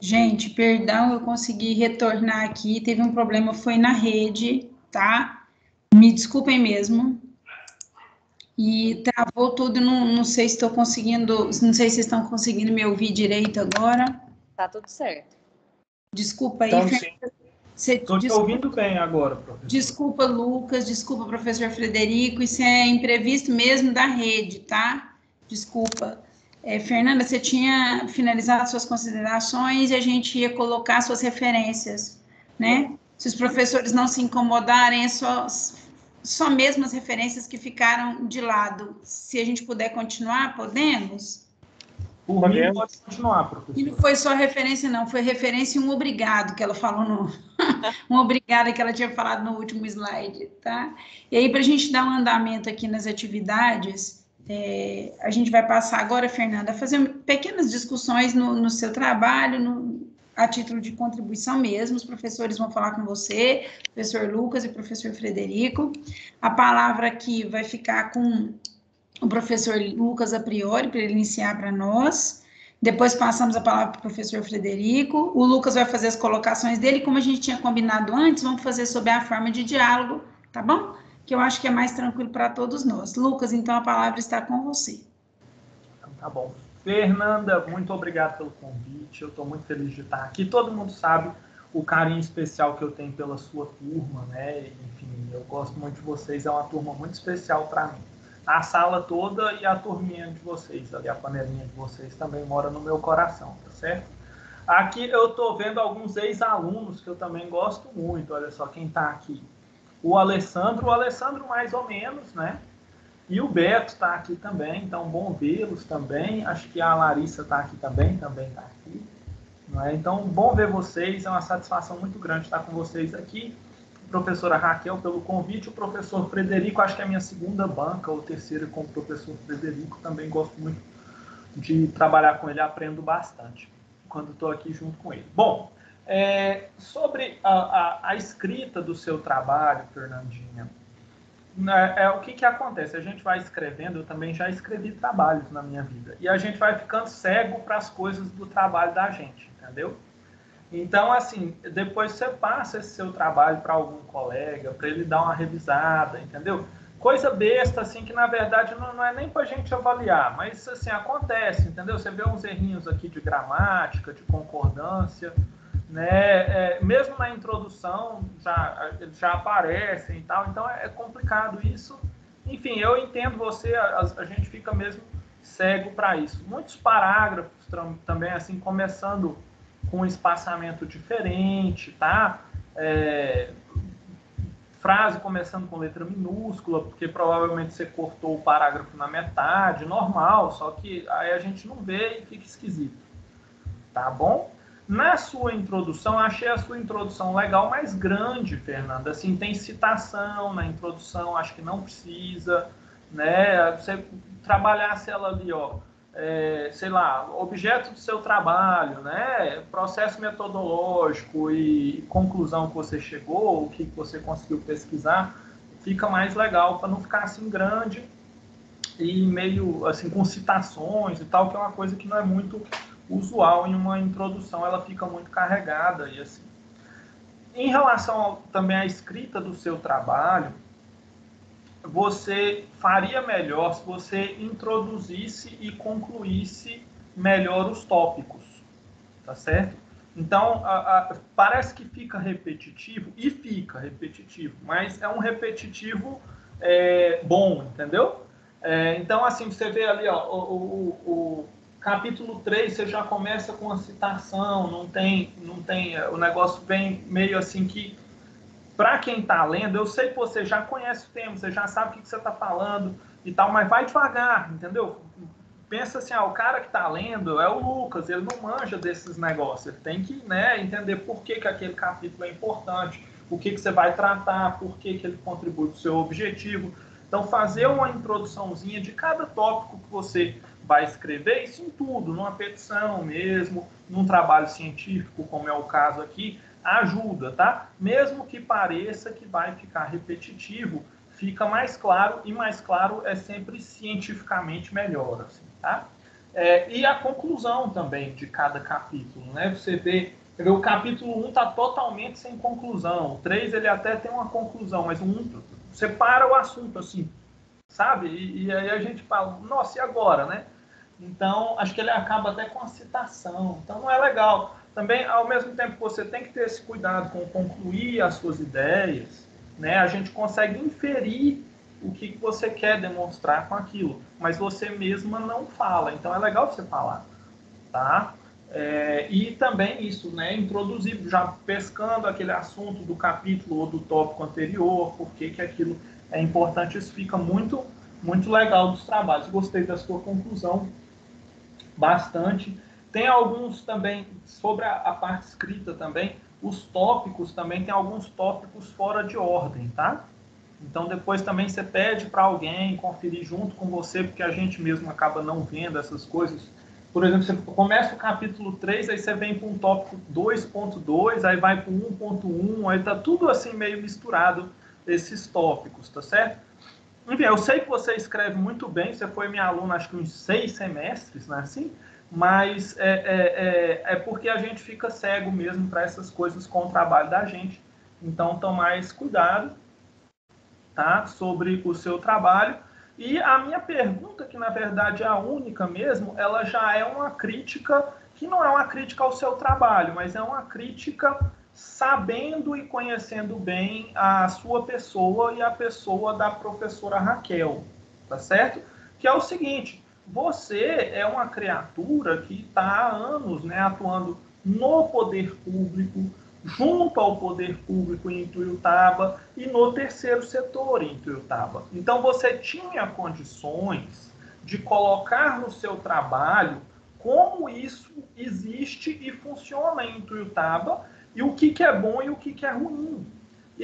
Gente, perdão, eu consegui retornar aqui, teve um problema, foi na rede, tá? Me desculpem mesmo. E travou tudo, não sei se estou conseguindo, não sei se estão conseguindo me ouvir direito agora. Tá tudo certo. Desculpa aí, Então, Fernanda. Estou te ouvindo bem agora, professor. Desculpa, Lucas, desculpa, professor Frederico, isso é imprevisto mesmo da rede, tá? Desculpa. Fernanda, você tinha finalizado suas considerações e a gente ia colocar suas referências, né? Se os professores não se incomodarem, é só mesmo as referências que ficaram de lado. Se a gente puder continuar, podemos? Por mim, pode continuar, professor. E não foi só referência, não, foi referência e um obrigado que ela falou no... um obrigado que ela tinha falado no último slide, tá? E aí, para a gente dar um andamento aqui nas atividades, a gente vai passar agora, Fernanda, a fazer pequenas discussões no seu trabalho, a título de contribuição mesmo. Os professores vão falar com você, professor Lucas e professor Frederico. A palavra aqui vai ficar com o professor Lucas a priori, para ele iniciar para nós. Depois passamos a palavra para o professor Frederico. O Lucas vai fazer as colocações dele, como a gente tinha combinado antes, vamos fazer sob a forma de diálogo, tá bom? Que eu acho que é mais tranquilo para todos nós. Lucas, então a palavra está com você. Então, tá bom. Fernanda, muito obrigado pelo convite, eu estou muito feliz de estar aqui. Todo mundo sabe o carinho especial que eu tenho pela sua turma, né? Enfim, eu gosto muito de vocês, é uma turma muito especial para mim. A sala toda e a turminha de vocês, ali a panelinha de vocês também mora no meu coração, tá certo? Aqui eu estou vendo alguns ex-alunos que eu também gosto muito, olha só quem está aqui. O Alessandro mais ou menos, né? E o Beto está aqui também, então bom vê-los também. Acho que a Larissa está aqui também está aqui. Não é? Então, bom ver vocês, é uma satisfação muito grande estar com vocês aqui. professora Raquel, pelo convite, o professor Frederico, acho que é a minha segunda banca, ou terceira com o professor Frederico, também gosto muito de trabalhar com ele, aprendo bastante quando estou aqui junto com ele. Bom, sobre a escrita do seu trabalho, Fernandinha, o que acontece? A gente vai escrevendo, eu também já escrevi trabalhos na minha vida, e a gente vai ficando cego para as coisas do trabalho da gente, entendeu? Então, assim, depois você passa esse seu trabalho para algum colega, para ele dar uma revisada, entendeu? Coisa besta, assim, que na verdade não é nem para a gente avaliar, mas, assim, acontece, entendeu? Você vê uns errinhos aqui de gramática, de concordância, né? Mesmo na introdução já aparecem e tal, então é complicado isso. Enfim, eu entendo você, a gente fica mesmo cego para isso. Muitos parágrafos também, assim, começando com um espaçamento diferente, tá? Frase começando com letra minúscula, porque provavelmente você cortou o parágrafo na metade, normal, só que aí a gente não vê e fica esquisito, tá bom? Na sua introdução, achei a sua introdução legal, mais grande, Fernanda, assim, tem citação na introdução, acho que não precisa, né? Você trabalhasse ela ali, ó, sei lá, objeto do seu trabalho, né? Processo metodológico e conclusão que você chegou, o que você conseguiu pesquisar, fica mais legal para não ficar assim grande e meio assim com citações e tal, que é uma coisa que não é muito usual em uma introdução, ela fica muito carregada e assim. Em relação também à escrita do seu trabalho, você faria melhor se você introduzisse e concluísse melhor os tópicos, tá certo? Então, parece que fica repetitivo, e fica repetitivo, mas é um repetitivo bom, entendeu? Então, assim, você vê ali, ó, o capítulo 3, você já começa com a citação, não tem, o negócio vem meio assim que, para quem está lendo, eu sei que você já conhece o tema, você já sabe o que você está falando e tal, mas vai devagar, entendeu? Pensa assim, o cara que está lendo é o Lucas, ele não manja desses negócios, ele tem que, né, entender por que aquele capítulo é importante, o que você vai tratar, por que ele contribui para o seu objetivo. Então, fazer uma introduçãozinha de cada tópico que você vai escrever, isso em tudo, numa petição mesmo, num trabalho científico, como é o caso aqui, ajuda, tá? Mesmo que pareça que vai ficar repetitivo, fica mais claro, e mais claro é sempre cientificamente melhor, assim, tá? E a conclusão também de cada capítulo, né? Você vê o capítulo 1 está totalmente sem conclusão, o 3 ele até tem uma conclusão, mas o 1 separa o assunto, assim, sabe? E aí a gente fala, nossa, e agora, né? Então, acho que ele acaba até com a citação, então não é legal. Também, ao mesmo tempo que você tem que ter esse cuidado com concluir as suas ideias, né? A gente consegue inferir o que você quer demonstrar com aquilo, mas você mesma não fala, então é legal você falar, tá? E também isso, né? Introduzir, já pescando aquele assunto do capítulo ou do tópico anterior, por que aquilo é importante, isso fica muito, muito legal dos trabalhos. Gostei da sua conclusão, bastante. Tem alguns também, sobre a parte escrita também, os tópicos também, tem alguns tópicos fora de ordem, tá? Então, depois também você pede para alguém conferir junto com você, porque a gente mesmo acaba não vendo essas coisas. Por exemplo, você começa o capítulo 3, aí você vem para um tópico 2.2, aí vai para o 1.1, aí tá tudo assim meio misturado, esses tópicos, tá certo? Enfim, eu sei que você escreve muito bem, você foi minha aluna acho que uns 6 semestres, não é assim? Mas é porque a gente fica cego mesmo para essas coisas com o trabalho da gente. Então, tomar esse cuidado, tá? Sobre o seu trabalho. E a minha pergunta, que na verdade é a única mesmo, ela já é uma crítica, que não é uma crítica ao seu trabalho, mas é uma crítica sabendo e conhecendo bem a sua pessoa e a pessoa da professora Raquel, tá certo? Que é o seguinte, você é uma criatura que está há anos, né, atuando no poder público, junto ao poder público em Ituiutaba e no terceiro setor em Ituiutaba. Então, você tinha condições de colocar no seu trabalho como isso existe e funciona em Ituiutaba e o que é bom e o que é ruim.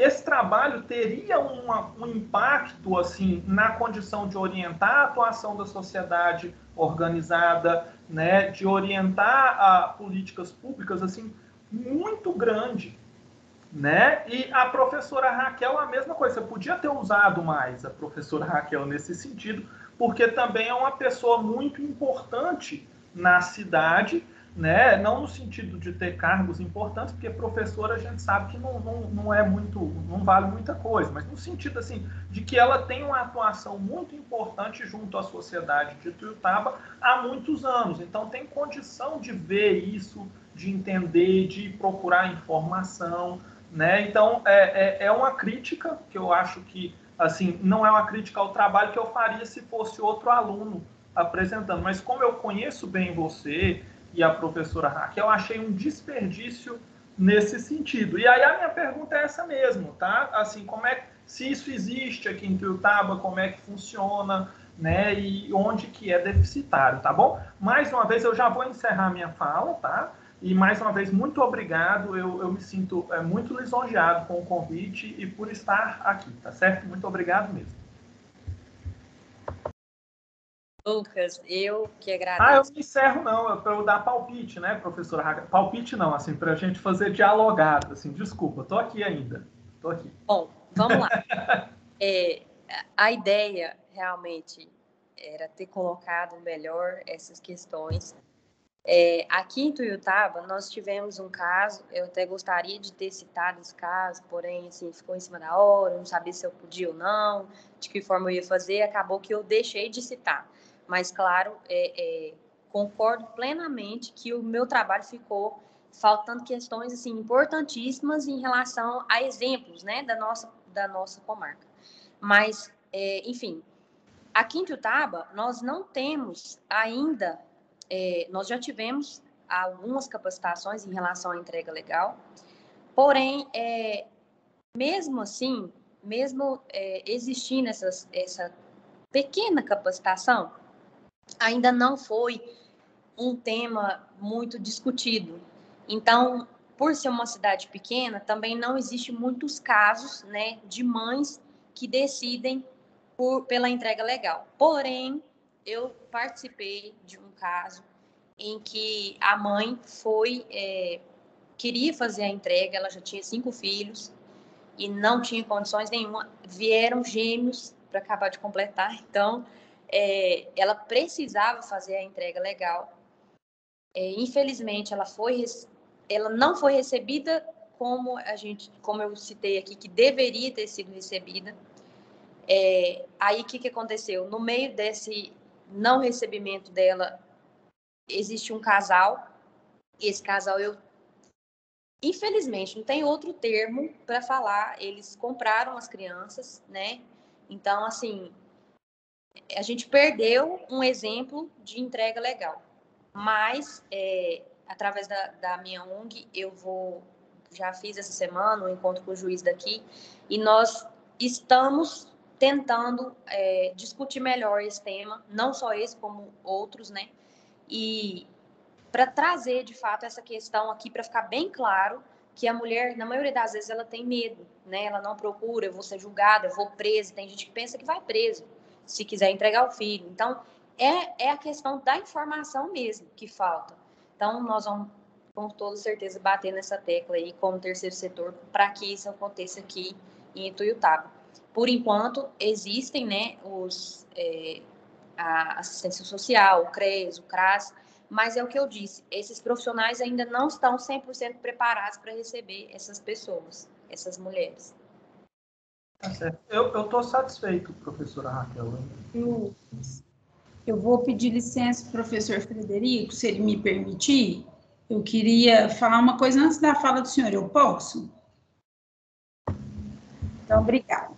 esse trabalho teria um impacto assim na condição de orientar a atuação da sociedade organizada, né, de orientar a políticas públicas assim muito grande, né? E a professora Raquel a mesma coisa. Você podia ter usado mais a professora Raquel nesse sentido, porque também é uma pessoa muito importante na cidade, né? Não no sentido de ter cargos importantes, porque professora a gente sabe que não é muito, não vale muita coisa, mas no sentido assim de que ela tem uma atuação muito importante junto à sociedade de Ituiutaba há muitos anos. Então tem condição de ver isso, de entender, de procurar informação, né? Então é uma crítica que eu acho que assim não é uma crítica ao trabalho que eu faria se fosse outro aluno apresentando, mas como eu conheço bem você e a professora Raquel, eu achei um desperdício nesse sentido. E aí a minha pergunta é essa mesmo, tá? Assim, como é, se isso existe aqui em Ituiutaba, como é que funciona, né? E onde que é deficitário, tá bom? Mais uma vez, eu já vou encerrar minha fala, tá? E mais uma vez, muito obrigado. Eu me sinto muito lisonjeado com o convite e por estar aqui, tá certo? Muito obrigado mesmo. Lucas, eu que agradeço. Eu não encerro não, para eu dar palpite, né, professora Raquel? Palpite não, assim, para a gente fazer dialogado, assim, desculpa, estou aqui ainda, estou aqui. Bom, vamos lá. A ideia, realmente, era ter colocado melhor essas questões. Aqui em Ituiutaba, nós tivemos um caso, eu até gostaria de ter citado esse caso, porém, assim, ficou em cima da hora, não sabia se eu podia ou não, de que forma eu ia fazer, acabou que eu deixei de citar. Mas, claro, concordo plenamente que o meu trabalho ficou faltando questões assim, importantíssimas em relação a exemplos, né, da nossa comarca. Mas, enfim, aqui em Ituiutaba, nós não temos ainda, nós já tivemos algumas capacitações em relação à entrega legal, porém, mesmo assim, mesmo existindo essa pequena capacitação, ainda não foi um tema muito discutido. Então, por ser uma cidade pequena, também não existe muitos casos, né, de mães que decidem pela entrega legal. Porém, eu participei de um caso em que a mãe queria fazer a entrega, ela já tinha 5 filhos e não tinha condições nenhuma. Vieram gêmeos para acabar de completar, então ela precisava fazer a entrega legal. Infelizmente, ela não foi recebida como eu citei aqui, que deveria ter sido recebida. Aí, o que aconteceu? No meio desse não recebimento dela, existe um casal. Esse casal, infelizmente, não tem outro termo para falar. Eles compraram as crianças, né? Então, assim, a gente perdeu um exemplo de entrega legal. Mas, através da minha ONG, já fiz essa semana um encontro com o juiz daqui, e nós estamos tentando discutir melhor esse tema, não só esse, como outros, né? E para trazer, de fato, essa questão aqui, para ficar bem claro que a mulher, na maioria das vezes, ela tem medo, né? Ela não procura, eu vou ser julgada, eu vou presa. Tem gente que pensa que vai preso se quiser entregar o filho. Então, é a questão da informação mesmo que falta. Então, nós vamos, com toda certeza, bater nessa tecla aí como terceiro setor para que isso aconteça aqui em Ituiutaba. Por enquanto, existem, né, a assistência social, o CRES, o CRAS, mas é o que eu disse, esses profissionais ainda não estão 100% preparados para receber essas pessoas, essas mulheres. Tá certo. Eu estou satisfeito, professora Raquel. Eu vou pedir licença, professor Frederico, se ele me permitir. Eu queria falar uma coisa antes da fala do senhor, eu posso? Então, obrigada.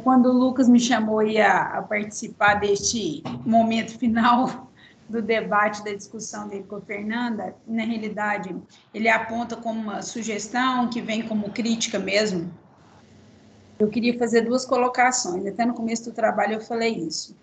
Quando o Lucas me chamou a participar deste momento final do debate, da discussão dele com a Fernanda, na realidade, ele aponta como uma sugestão que vem como crítica mesmo. Eu queria fazer 2 colocações, até no começo do trabalho eu falei isso.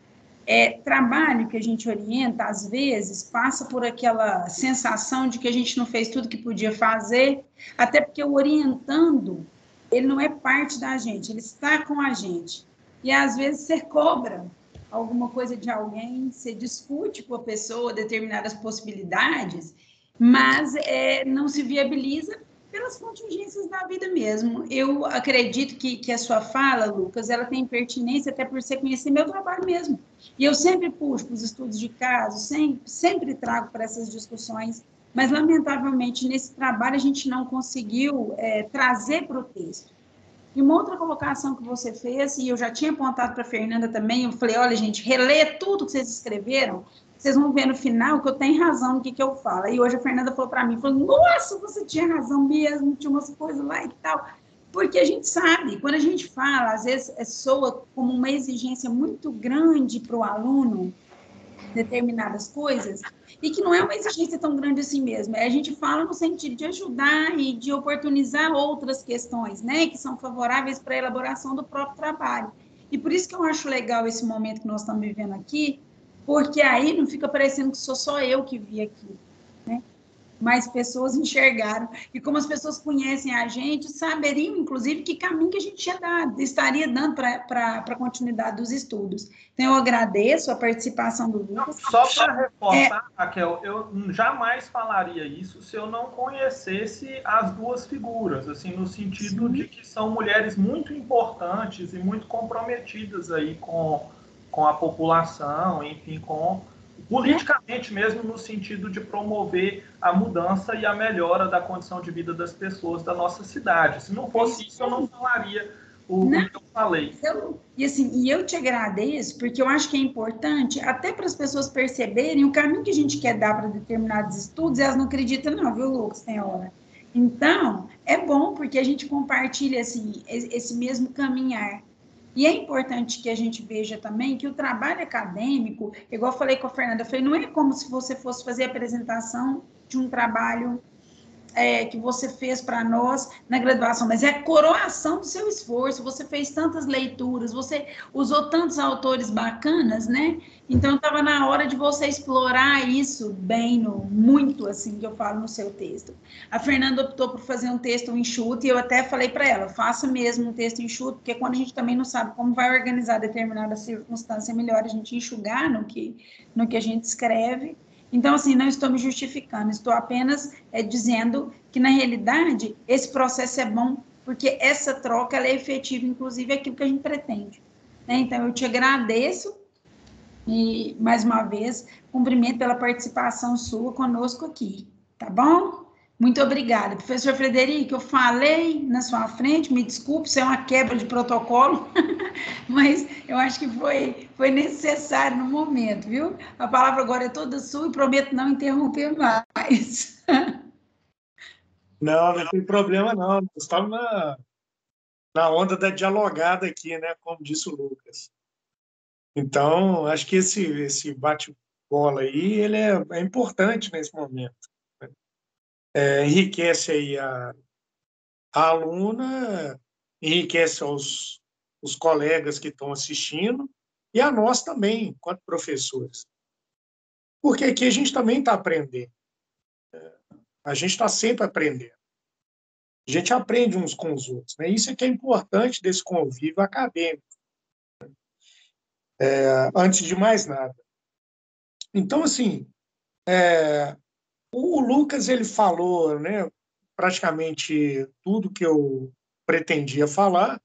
Trabalho que a gente orienta, às vezes, passa por aquela sensação de que a gente não fez tudo que podia fazer, até porque o orientando ele não é parte da gente, ele está com a gente. E às vezes você cobra alguma coisa de alguém, você discute com a pessoa determinadas possibilidades, mas não se viabiliza pelas contingências da vida mesmo. Eu acredito que a sua fala, Lucas, ela tem pertinência até por você conhecer meu trabalho mesmo. E eu sempre puxo para os estudos de caso, sempre trago para essas discussões, mas, lamentavelmente, nesse trabalho a gente não conseguiu trazer para o texto. E uma outra colocação que você fez, e eu já tinha apontado para a Fernanda também, eu falei, olha, gente, relê tudo que vocês escreveram, vocês vão ver no final que eu tenho razão no que eu falo. E hoje a Fernanda falou para mim, falou, nossa, você tinha razão mesmo, tinha umas coisas lá e tal. Porque a gente sabe, quando a gente fala, às vezes soa como uma exigência muito grande para o aluno, determinadas coisas, e que não é uma exigência tão grande assim mesmo. A gente fala no sentido de ajudar e de oportunizar outras questões, né, que são favoráveis para a elaboração do próprio trabalho. E por isso que eu acho legal esse momento que nós estamos vivendo aqui, porque aí não fica parecendo que sou só eu que vi aqui, né? Mais pessoas enxergaram. E como as pessoas conhecem a gente, saberiam, inclusive, que caminho que a gente estaria dando para a continuidade dos estudos. Então, eu agradeço a participação do Lucas. Só para reforçar, Raquel, eu jamais falaria isso se eu não conhecesse as duas figuras, assim, no sentido de que são mulheres muito importantes e muito comprometidas aí com a população, enfim, politicamente mesmo, no sentido de promover a mudança e a melhora da condição de vida das pessoas da nossa cidade. Se não fosse isso, eu não falaria o que eu falei. Eu te agradeço, porque eu acho que é importante, até para as pessoas perceberem o caminho que a gente quer dar para determinados estudos, e elas não acreditam não, viu, Lucas, tem hora. Então, é bom, porque a gente compartilha assim, esse mesmo caminhar. E é importante que a gente veja também que o trabalho acadêmico, igual eu falei com a Fernanda, eu falei, não é como se você fosse fazer a apresentação de um trabalho que você fez para nós na graduação, mas é a coroação do seu esforço, você fez tantas leituras, você usou tantos autores bacanas, né? Então, estava na hora de você explorar isso bem, muito, assim, que eu falo no seu texto. A Fernanda optou por fazer um texto enxuto, e eu até falei para ela, faça mesmo um texto enxuto, porque quando a gente também não sabe como vai organizar determinada circunstância, é melhor a gente enxugar no que a gente escreve. Então, assim, não estou me justificando, estou apenas dizendo que, na realidade, esse processo é bom, porque essa troca ela é efetiva, inclusive, é aquilo que a gente pretende. Né? Então, eu te agradeço e, mais uma vez, cumprimento pela participação sua conosco aqui, tá bom? Muito obrigada. Professor Frederico, eu falei na sua frente, me desculpe, isso é uma quebra de protocolo, mas eu acho que foi necessário no momento, viu? A palavra agora é toda sua e prometo não interromper mais. Não, não tem problema, não. Estamos na onda da dialogada aqui, né? Como disse o Lucas. Então, acho que esse bate-bola aí ele é importante nesse momento. Enriquece aí a aluna, enriquece os colegas que estão assistindo e a nós também, enquanto professores. Porque aqui a gente também está aprendendo. A gente está sempre aprendendo. A gente aprende uns com os outros. Né? Isso é que é importante desse convívio acadêmico. Antes de mais nada. Então, assim, o Lucas ele falou, né, praticamente tudo que eu pretendia falar.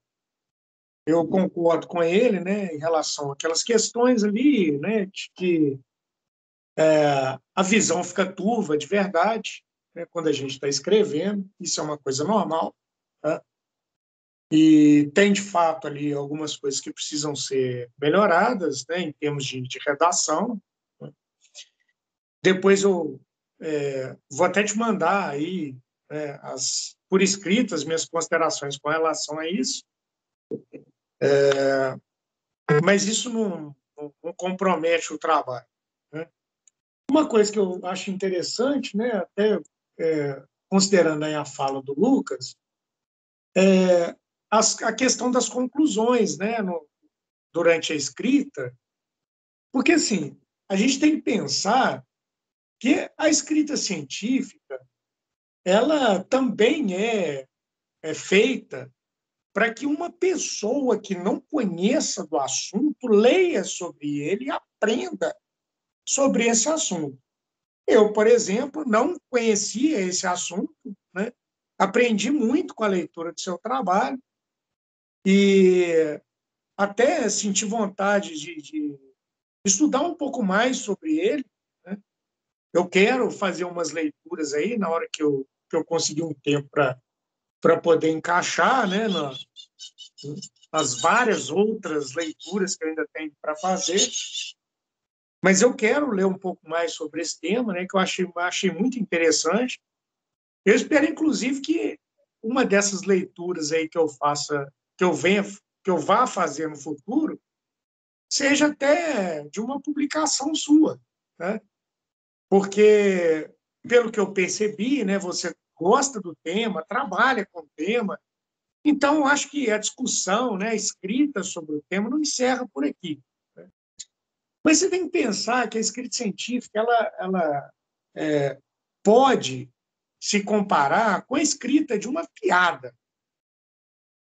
Eu concordo com ele, né, em relação àquelas questões ali, né, de que a visão fica turva de verdade, né, quando a gente está escrevendo. Isso é uma coisa normal. Tá? E tem, de fato, ali algumas coisas que precisam ser melhoradas, né, em termos de redação. Né? Depois eu vou até te mandar aí por escrito as minhas considerações com relação a isso, mas isso não compromete o trabalho. Né? Uma coisa que eu acho interessante, né, até considerando aí a fala do Lucas, a questão das conclusões, né, durante a escrita, porque assim, a gente tem que pensar que a escrita científica ela também é feita para que uma pessoa que não conheça do assunto leia sobre ele e aprenda sobre esse assunto. Eu, por exemplo, não conhecia esse assunto, né? Aprendi muito com a leitura do seu trabalho e até senti vontade de estudar um pouco mais sobre ele, né? Eu quero fazer umas leituras aí, na hora que eu conseguir um tempo para poder encaixar, né, nas várias outras leituras que eu ainda tenho para fazer. Mas eu quero ler um pouco mais sobre esse tema, né, que eu achei muito interessante. Eu espero, inclusive, que uma dessas leituras aí que eu faça, que eu vá fazer no futuro, seja até de uma publicação sua, né? Porque, pelo que eu percebi, né, você gosta do tema, trabalha com o tema, então acho que a discussão, né, a escrita sobre o tema não encerra por aqui, né? Mas você tem que pensar que a escrita científica ela pode se comparar com a escrita de uma piada.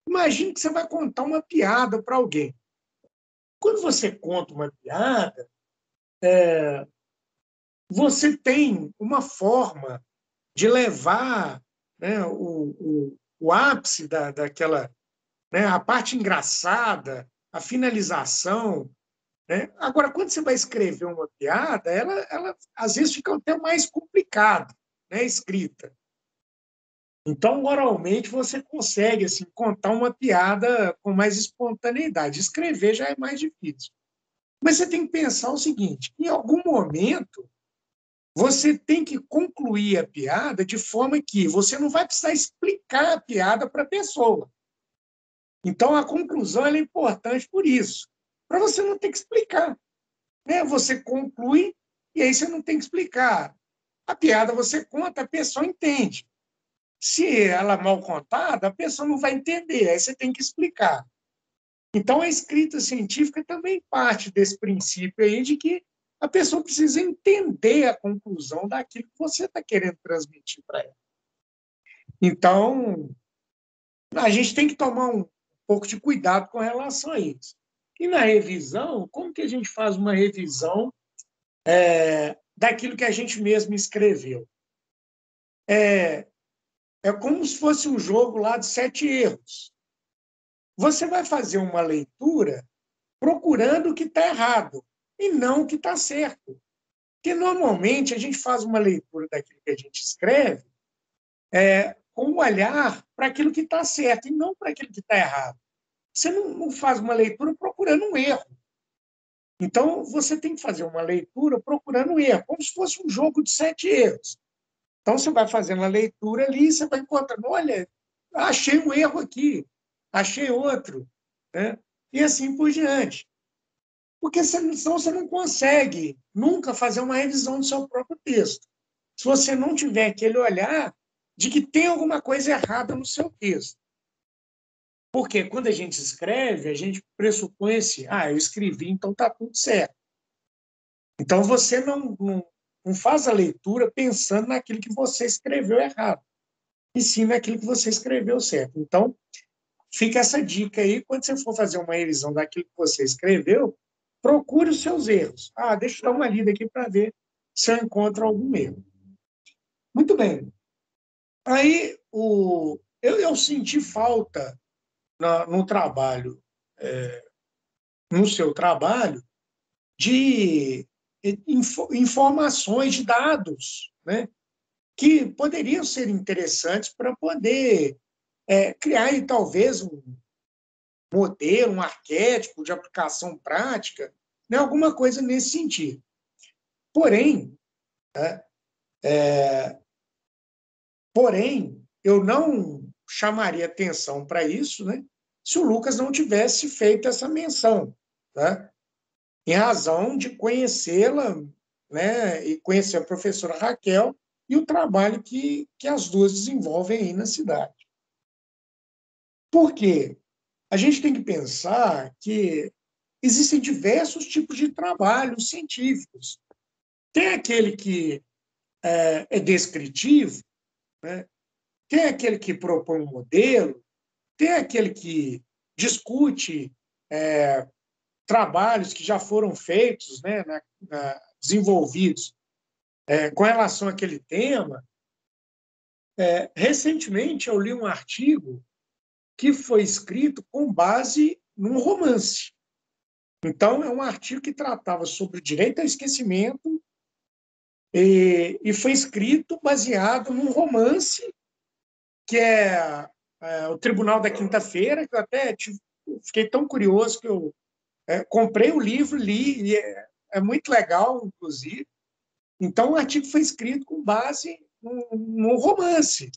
Imagine que você vai contar uma piada para alguém. Quando você conta uma piada, você tem uma forma de levar, né, o ápice daquela, né, a parte engraçada, a finalização, né? Agora, quando você vai escrever uma piada, ela às vezes fica até mais complicada, né, escrita. Então, oralmente, você consegue assim, contar uma piada com mais espontaneidade. Escrever já é mais difícil. Mas você tem que pensar o seguinte: em algum momento, você tem que concluir a piada de forma que você não vai precisar explicar a piada para a pessoa. Então, a conclusão é importante por isso, para você não ter que explicar, né? Você conclui e aí você não tem que explicar. A piada você conta, a pessoa entende. Se ela é mal contada, a pessoa não vai entender, aí você tem que explicar. Então, a escrita científica também parte desse princípio aí de que a pessoa precisa entender a conclusão daquilo que você está querendo transmitir para ela. Então, a gente tem que tomar um pouco de cuidado com relação a isso. E na revisão, como que a gente faz uma revisão daquilo que a gente mesmo escreveu? É como se fosse um jogo lá de 7 erros. Você vai fazer uma leitura procurando o que está errado e não o que está certo. Porque, normalmente, a gente faz uma leitura daquilo que a gente escreve com um olhar para aquilo que está certo e não para aquilo que está errado. Você não faz uma leitura procurando um erro. Então, você tem que fazer uma leitura procurando um erro, como se fosse um jogo de 7 erros. Então, você vai fazendo a leitura ali e você vai encontrando, olha, achei um erro aqui, achei outro, né? E assim por diante. Porque senão você não consegue nunca fazer uma revisão do seu próprio texto. Se você não tiver aquele olhar de que tem alguma coisa errada no seu texto. Porque quando a gente escreve, a gente pressupõe assim, eu escrevi, então está tudo certo. Então você não faz a leitura pensando naquilo que você escreveu errado, e sim naquilo que você escreveu certo. Então, fica essa dica aí, quando você for fazer uma revisão daquilo que você escreveu, procure os seus erros. Deixa eu dar uma lida aqui para ver se eu encontro algum erro. Muito bem. Aí, eu senti falta no trabalho, no seu trabalho, de informações, de dados, né, que poderiam ser interessantes para poder criar, aí, talvez, um modelo, um arquétipo de aplicação prática, né, alguma coisa nesse sentido. Porém, eu não chamaria atenção para isso, né, se o Lucas não tivesse feito essa menção, né, em razão de conhecê-la, né, e conhecer a professora Raquel e o trabalho que as duas desenvolvem aí na cidade. Por quê? A gente tem que pensar que existem diversos tipos de trabalhos científicos. Tem aquele que é descritivo, né? Tem aquele que propõe um modelo, tem aquele que discute trabalhos que já foram feitos, né, desenvolvidos com relação àquele tema. Recentemente, eu li um artigo que foi escrito com base num romance. Então, é um artigo que tratava sobre o direito ao esquecimento e foi escrito baseado num romance que é o Tribunal da Quinta-feira, que eu até fiquei tão curioso que eu comprei o livro, li, e é muito legal, inclusive. Então, o artigo foi escrito com base num romance.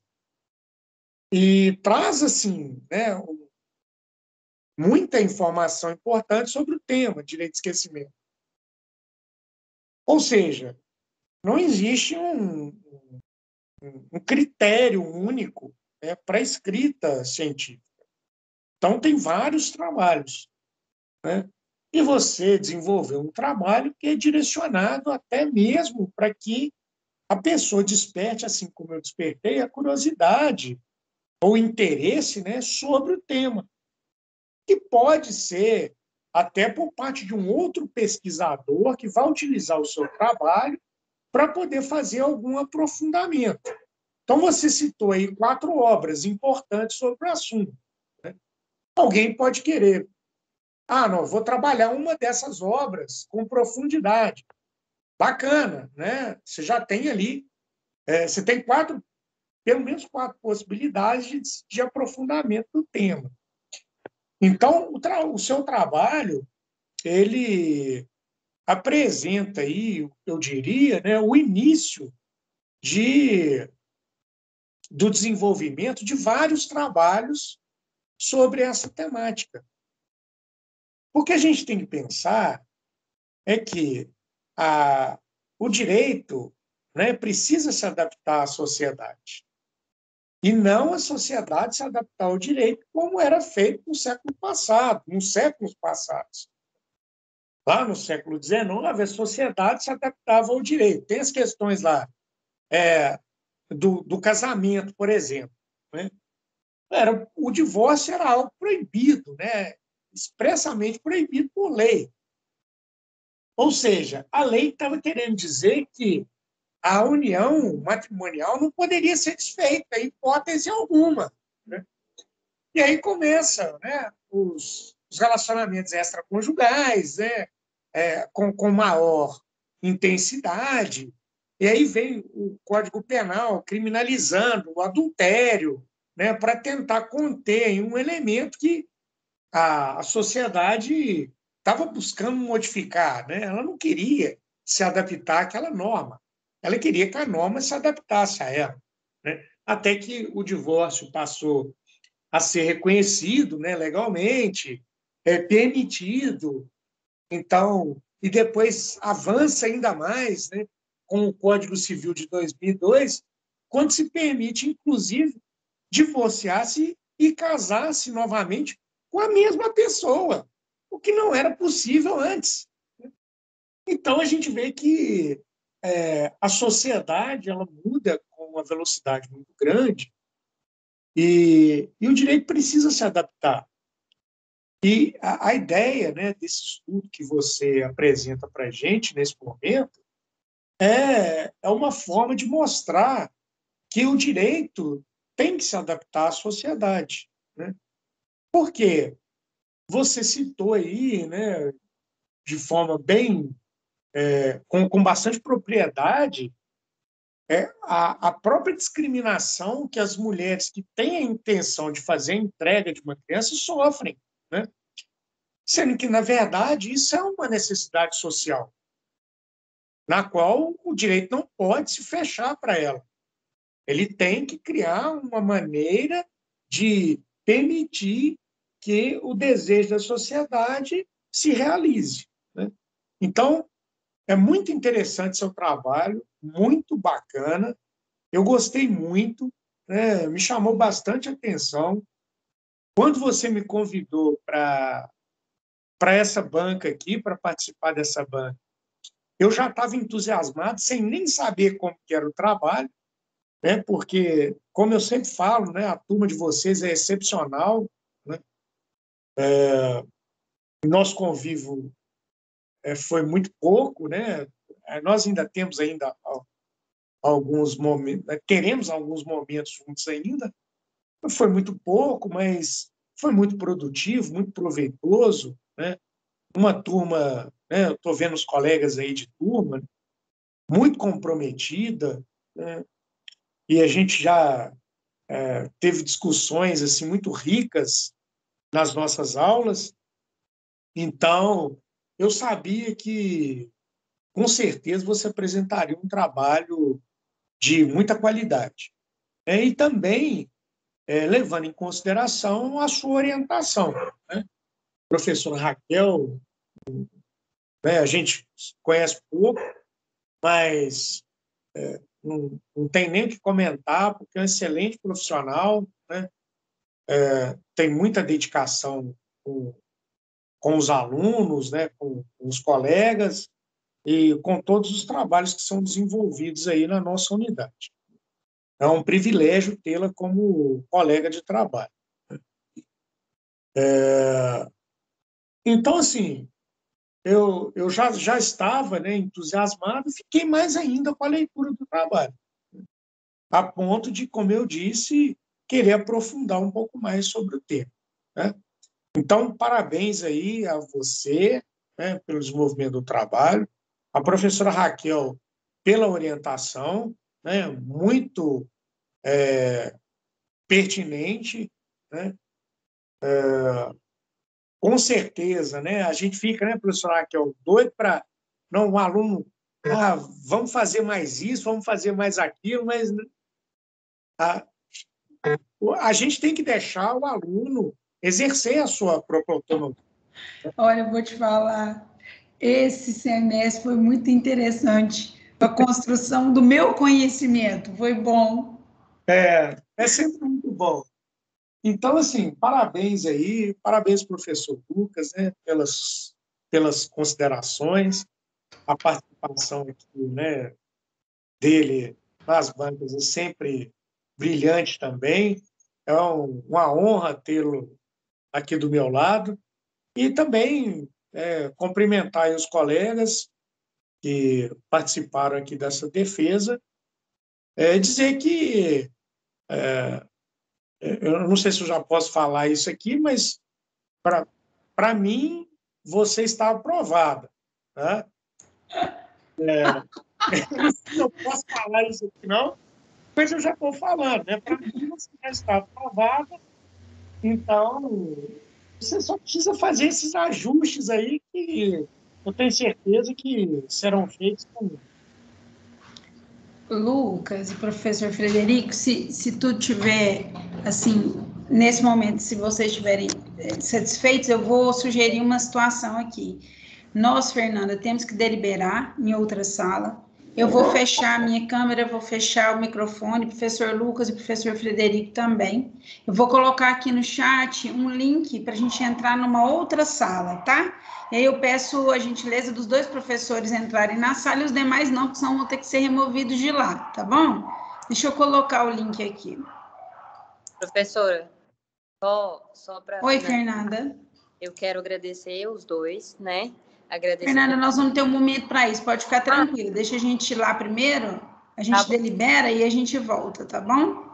E traz, assim, né, muita informação importante sobre o tema, direito de esquecimento. Ou seja, não existe um critério único para a escrita científica. Então, tem vários trabalhos, né? E você desenvolveu um trabalho que é direcionado até mesmo para que a pessoa desperte, assim como eu despertei, a curiosidade ou interesse, né, sobre o tema, que pode ser até por parte de um outro pesquisador que vai utilizar o seu trabalho para poder fazer algum aprofundamento. Então, você citou aí 4 obras importantes sobre o assunto, né? Alguém pode querer, não, vou trabalhar uma dessas obras com profundidade. Bacana, né? Você já tem ali, você tem pelo menos 4 possibilidades de aprofundamento do tema. Então, o seu trabalho, ele apresenta aí, eu diria, né, o início do desenvolvimento de vários trabalhos sobre essa temática. O que a gente tem que pensar é que o direito, né, precisa se adaptar à sociedade. E não a sociedade se adaptar ao direito como era feito no século passado, nos séculos passados. Lá no século XIX, a sociedade se adaptava ao direito. Tem as questões lá do casamento, por exemplo, né? O divórcio era algo proibido, né? Expressamente proibido por lei. Ou seja, a lei estava querendo dizer que a união matrimonial não poderia ser desfeita, em hipótese alguma, né? E aí começam, né, os relacionamentos extraconjugais, né, com maior intensidade, e aí vem o Código Penal criminalizando o adultério, né, para tentar conter um elemento que a sociedade estava buscando modificar, né? Ela não queria se adaptar àquela norma, ela queria que a norma se adaptasse a ela, né? Até que o divórcio passou a ser reconhecido, né, legalmente, permitido, então, e depois avança ainda mais, né, com o Código Civil de 2002, quando se permite, inclusive, divorciar-se e casar-se novamente com a mesma pessoa, o que não era possível antes. Então, a gente vê que a sociedade ela muda com uma velocidade muito grande e o direito precisa se adaptar. E a ideia, né, desse estudo que você apresenta para a gente nesse momento é uma forma de mostrar que o direito tem que se adaptar à sociedade, né? Por quê? Você citou aí, né, de forma bem, com bastante propriedade, a própria discriminação que as mulheres que têm a intenção de fazer a entrega de uma criança sofrem, né? Sendo que, na verdade, isso é uma necessidade social, na qual o direito não pode se fechar para ela. Ele tem que criar uma maneira de permitir que o desejo da sociedade se realize, né? Então, é muito interessante seu trabalho, muito bacana. Eu gostei muito, né? Me chamou bastante atenção. Quando você me convidou para essa banca aqui, para participar dessa banca, eu já estava entusiasmado, sem nem saber como que era o trabalho, né? Porque, como eu sempre falo, né, a turma de vocês é excepcional, Nosso convívio foi muito pouco, né? Nós ainda temos ainda alguns momentos, teremos alguns momentos juntos ainda. Foi muito pouco, mas foi muito produtivo, muito proveitoso, né? Uma turma, né? Eu estou vendo os colegas aí de turma, muito comprometida, né? E a gente já teve discussões assim muito ricas nas nossas aulas. Então, eu sabia que, com certeza, você apresentaria um trabalho de muita qualidade. E também levando em consideração a sua orientação, né? Professora Raquel, né, a gente conhece pouco, mas não tem nem o que comentar, porque é um excelente profissional, né? Tem muita dedicação com os alunos, né? Com os colegas e com todos os trabalhos que são desenvolvidos aí na nossa unidade. É um privilégio tê-la como colega de trabalho. Então, assim, eu já estava, né, entusiasmado e fiquei mais ainda com a leitura do trabalho, a ponto de, como eu disse, querer aprofundar um pouco mais sobre o tema, né? Então, parabéns aí a você, né, pelo desenvolvimento do trabalho, a professora Raquel pela orientação, né, muito pertinente, né? Com certeza, né? A gente fica, né, professora Raquel, doido para não, um aluno, vamos fazer mais isso, vamos fazer mais aquilo, mas a, a gente tem que deixar o aluno exercer a sua própria autonomia. Olha, eu vou te falar, esse semestre foi muito interessante. A construção do meu conhecimento foi bom. É sempre muito bom. Então, assim, parabéns aí, parabéns, professor Lucas, né, pelas considerações, a participação aqui, né, dele nas bancas é sempre brilhante também. É uma honra tê-lo aqui do meu lado. E também cumprimentar os colegas que participaram aqui dessa defesa, dizer que, eu não sei se eu já posso falar isso aqui, mas para mim, você está aprovada. Tá? Eu não sei se eu posso falar isso aqui, não, mas eu já estou falando. Né? Para mim, você já está aprovada, então você só precisa fazer esses ajustes aí que eu tenho certeza que serão feitos com. Lucas e professor Frederico, se tu tiver, assim, nesse momento, se vocês estiverem satisfeitos, eu vou sugerir uma situação aqui. Nós, Fernanda, temos que deliberar em outra sala. Eu vou fechar a minha câmera, vou fechar o microfone, professor Lucas e professor Frederico também. Eu vou colocar aqui no chat um link para a gente entrar numa outra sala, tá? E aí eu peço a gentileza dos dois professores entrarem na sala e os demais não, porque senão vão ter que ser removidos de lá, tá bom? Deixa eu colocar o link aqui. Professora, só para Oi, finalizar, Fernanda. eu quero agradecer os dois, né? Agradecer. Fernanda, nós vamos ter um momento para isso, pode ficar tranquilo. Deixa a gente ir lá primeiro, a gente delibera e a gente volta, tá bom?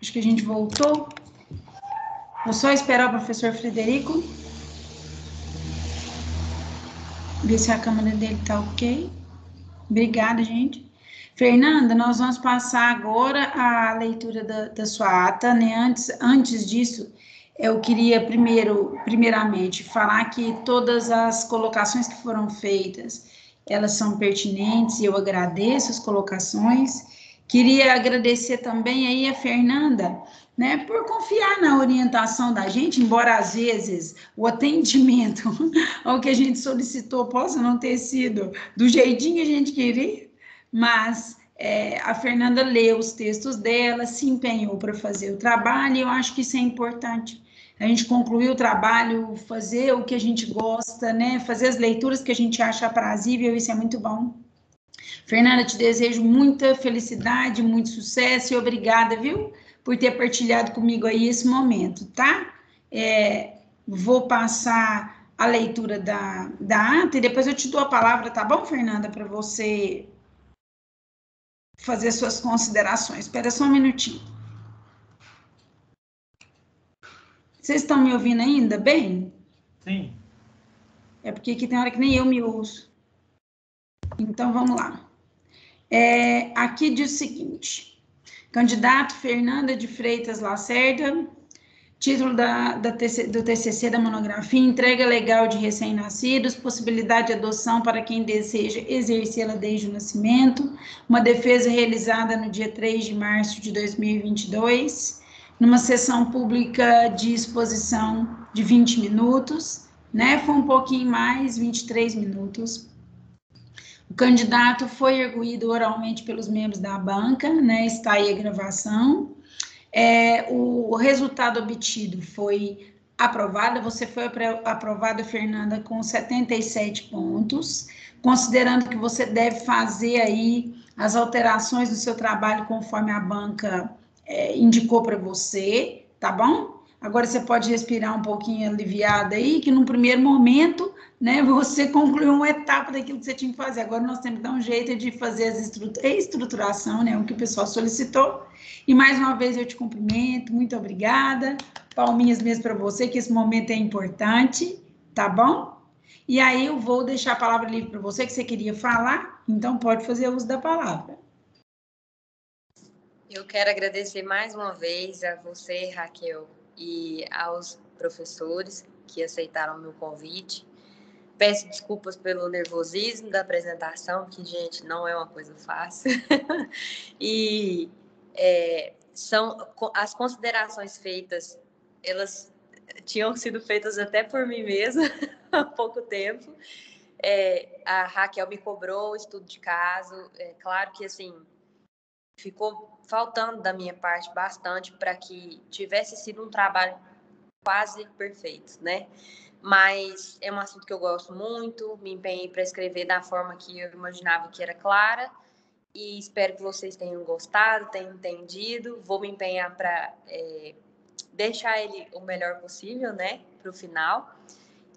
Acho que a gente voltou. Vou só esperar o professor Frederico. Ver se a câmera dele está ok. Obrigada, gente. Fernanda, nós vamos passar agora a leitura da sua ata, né? Antes disso, eu queria primeiramente falar que todas as colocações que foram feitas, elas são pertinentes e eu agradeço as colocações. Queria agradecer também aí a Fernanda, né, por confiar na orientação da gente, embora às vezes o atendimento ao que a gente solicitou possa não ter sido do jeitinho que a gente queria, mas a Fernanda leu os textos dela, se empenhou para fazer o trabalho, e eu acho que isso é importante. A gente concluir o trabalho, fazer o que a gente gosta, né? Fazer as leituras que a gente acha aprazível, isso é muito bom. Fernanda, te desejo muita felicidade, muito sucesso e obrigada, viu? Por ter partilhado comigo aí esse momento, tá? Vou passar a leitura da ata e depois eu te dou a palavra, tá bom, Fernanda? Para você fazer suas considerações. Espera só um minutinho. Vocês estão me ouvindo ainda bem? Sim. É porque aqui tem hora que nem eu me ouço. Então, vamos lá. Aqui diz o seguinte: candidato Fernanda de Freitas Lacerda, título do TCC da monografia, entrega legal de recém-nascidos, possibilidade de adoção para quem deseja exercê-la desde o nascimento, uma defesa realizada no dia 3 de março de 2022, numa sessão pública de exposição de 20 minutos, né? Foi um pouquinho mais, 23 minutos. O candidato foi arguido oralmente pelos membros da banca, né? Está aí a gravação. O resultado obtido foi aprovado, você foi aprovada, Fernanda, com 77 pontos, considerando que você deve fazer aí as alterações no seu trabalho conforme a banca indicou para você, tá bom? Agora você pode respirar um pouquinho aliviada aí, que num primeiro momento, né, você concluiu uma etapa daquilo que você tinha que fazer. Agora nós temos que dar um jeito de fazer a estruturação, né, o que o pessoal solicitou. E mais uma vez eu te cumprimento, muito obrigada. Palminhas mesmo para você, que esse momento é importante, tá bom? E aí eu vou deixar a palavra livre para você, que você queria falar, então pode fazer uso da palavra. Eu quero agradecer mais uma vez a você, Raquel, e aos professores que aceitaram o meu convite. Peço desculpas pelo nervosismo da apresentação, que, gente, não é uma coisa fácil. E são as considerações feitas, elas tinham sido feitas até por mim mesma há pouco tempo. A Raquel me cobrou o estudo de caso. Claro que, assim, ficou faltando da minha parte bastante para que tivesse sido um trabalho quase perfeito, né? Mas é um assunto que eu gosto muito, me empenhei para escrever da forma que eu imaginava que era clara e espero que vocês tenham gostado, tenham entendido. Vou me empenhar para deixar ele o melhor possível, né, para o final.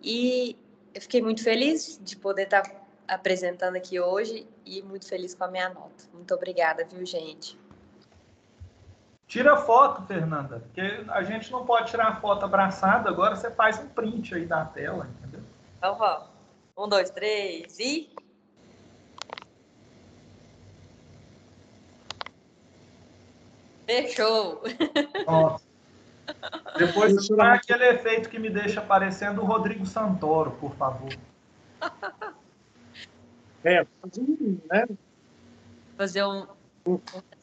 E eu fiquei muito feliz de poder estar apresentando aqui hoje e muito feliz com a minha nota. Muito obrigada, viu, gente? Tira foto, Fernanda, porque a gente não pode tirar foto abraçada, agora você faz um print aí da tela, entendeu? Então vamos. 1, 2, 3 e... Fechou! Nossa. Depois faz aquele efeito que me deixa parecendo o Rodrigo Santoro, por favor. Né? Fazer um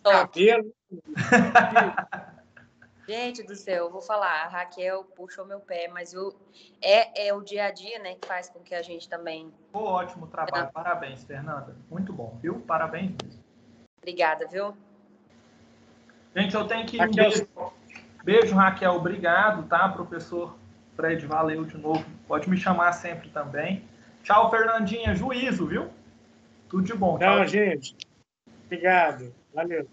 cabelo. Gente do céu, eu vou falar, a Raquel puxou meu pé, mas é o dia a dia, né, que faz com que a gente também... Pô, ótimo trabalho, parabéns, Fernanda. Muito bom, viu? Parabéns mesmo. Obrigada, viu? Gente, eu tenho que ir. Um beijo. Beijo, Raquel, obrigado, tá? Professor Fred, valeu de novo. Pode me chamar sempre também. Tchau, Fernandinha. Juízo, viu? Tudo de bom. Tchau, gente. Obrigado. Valeu.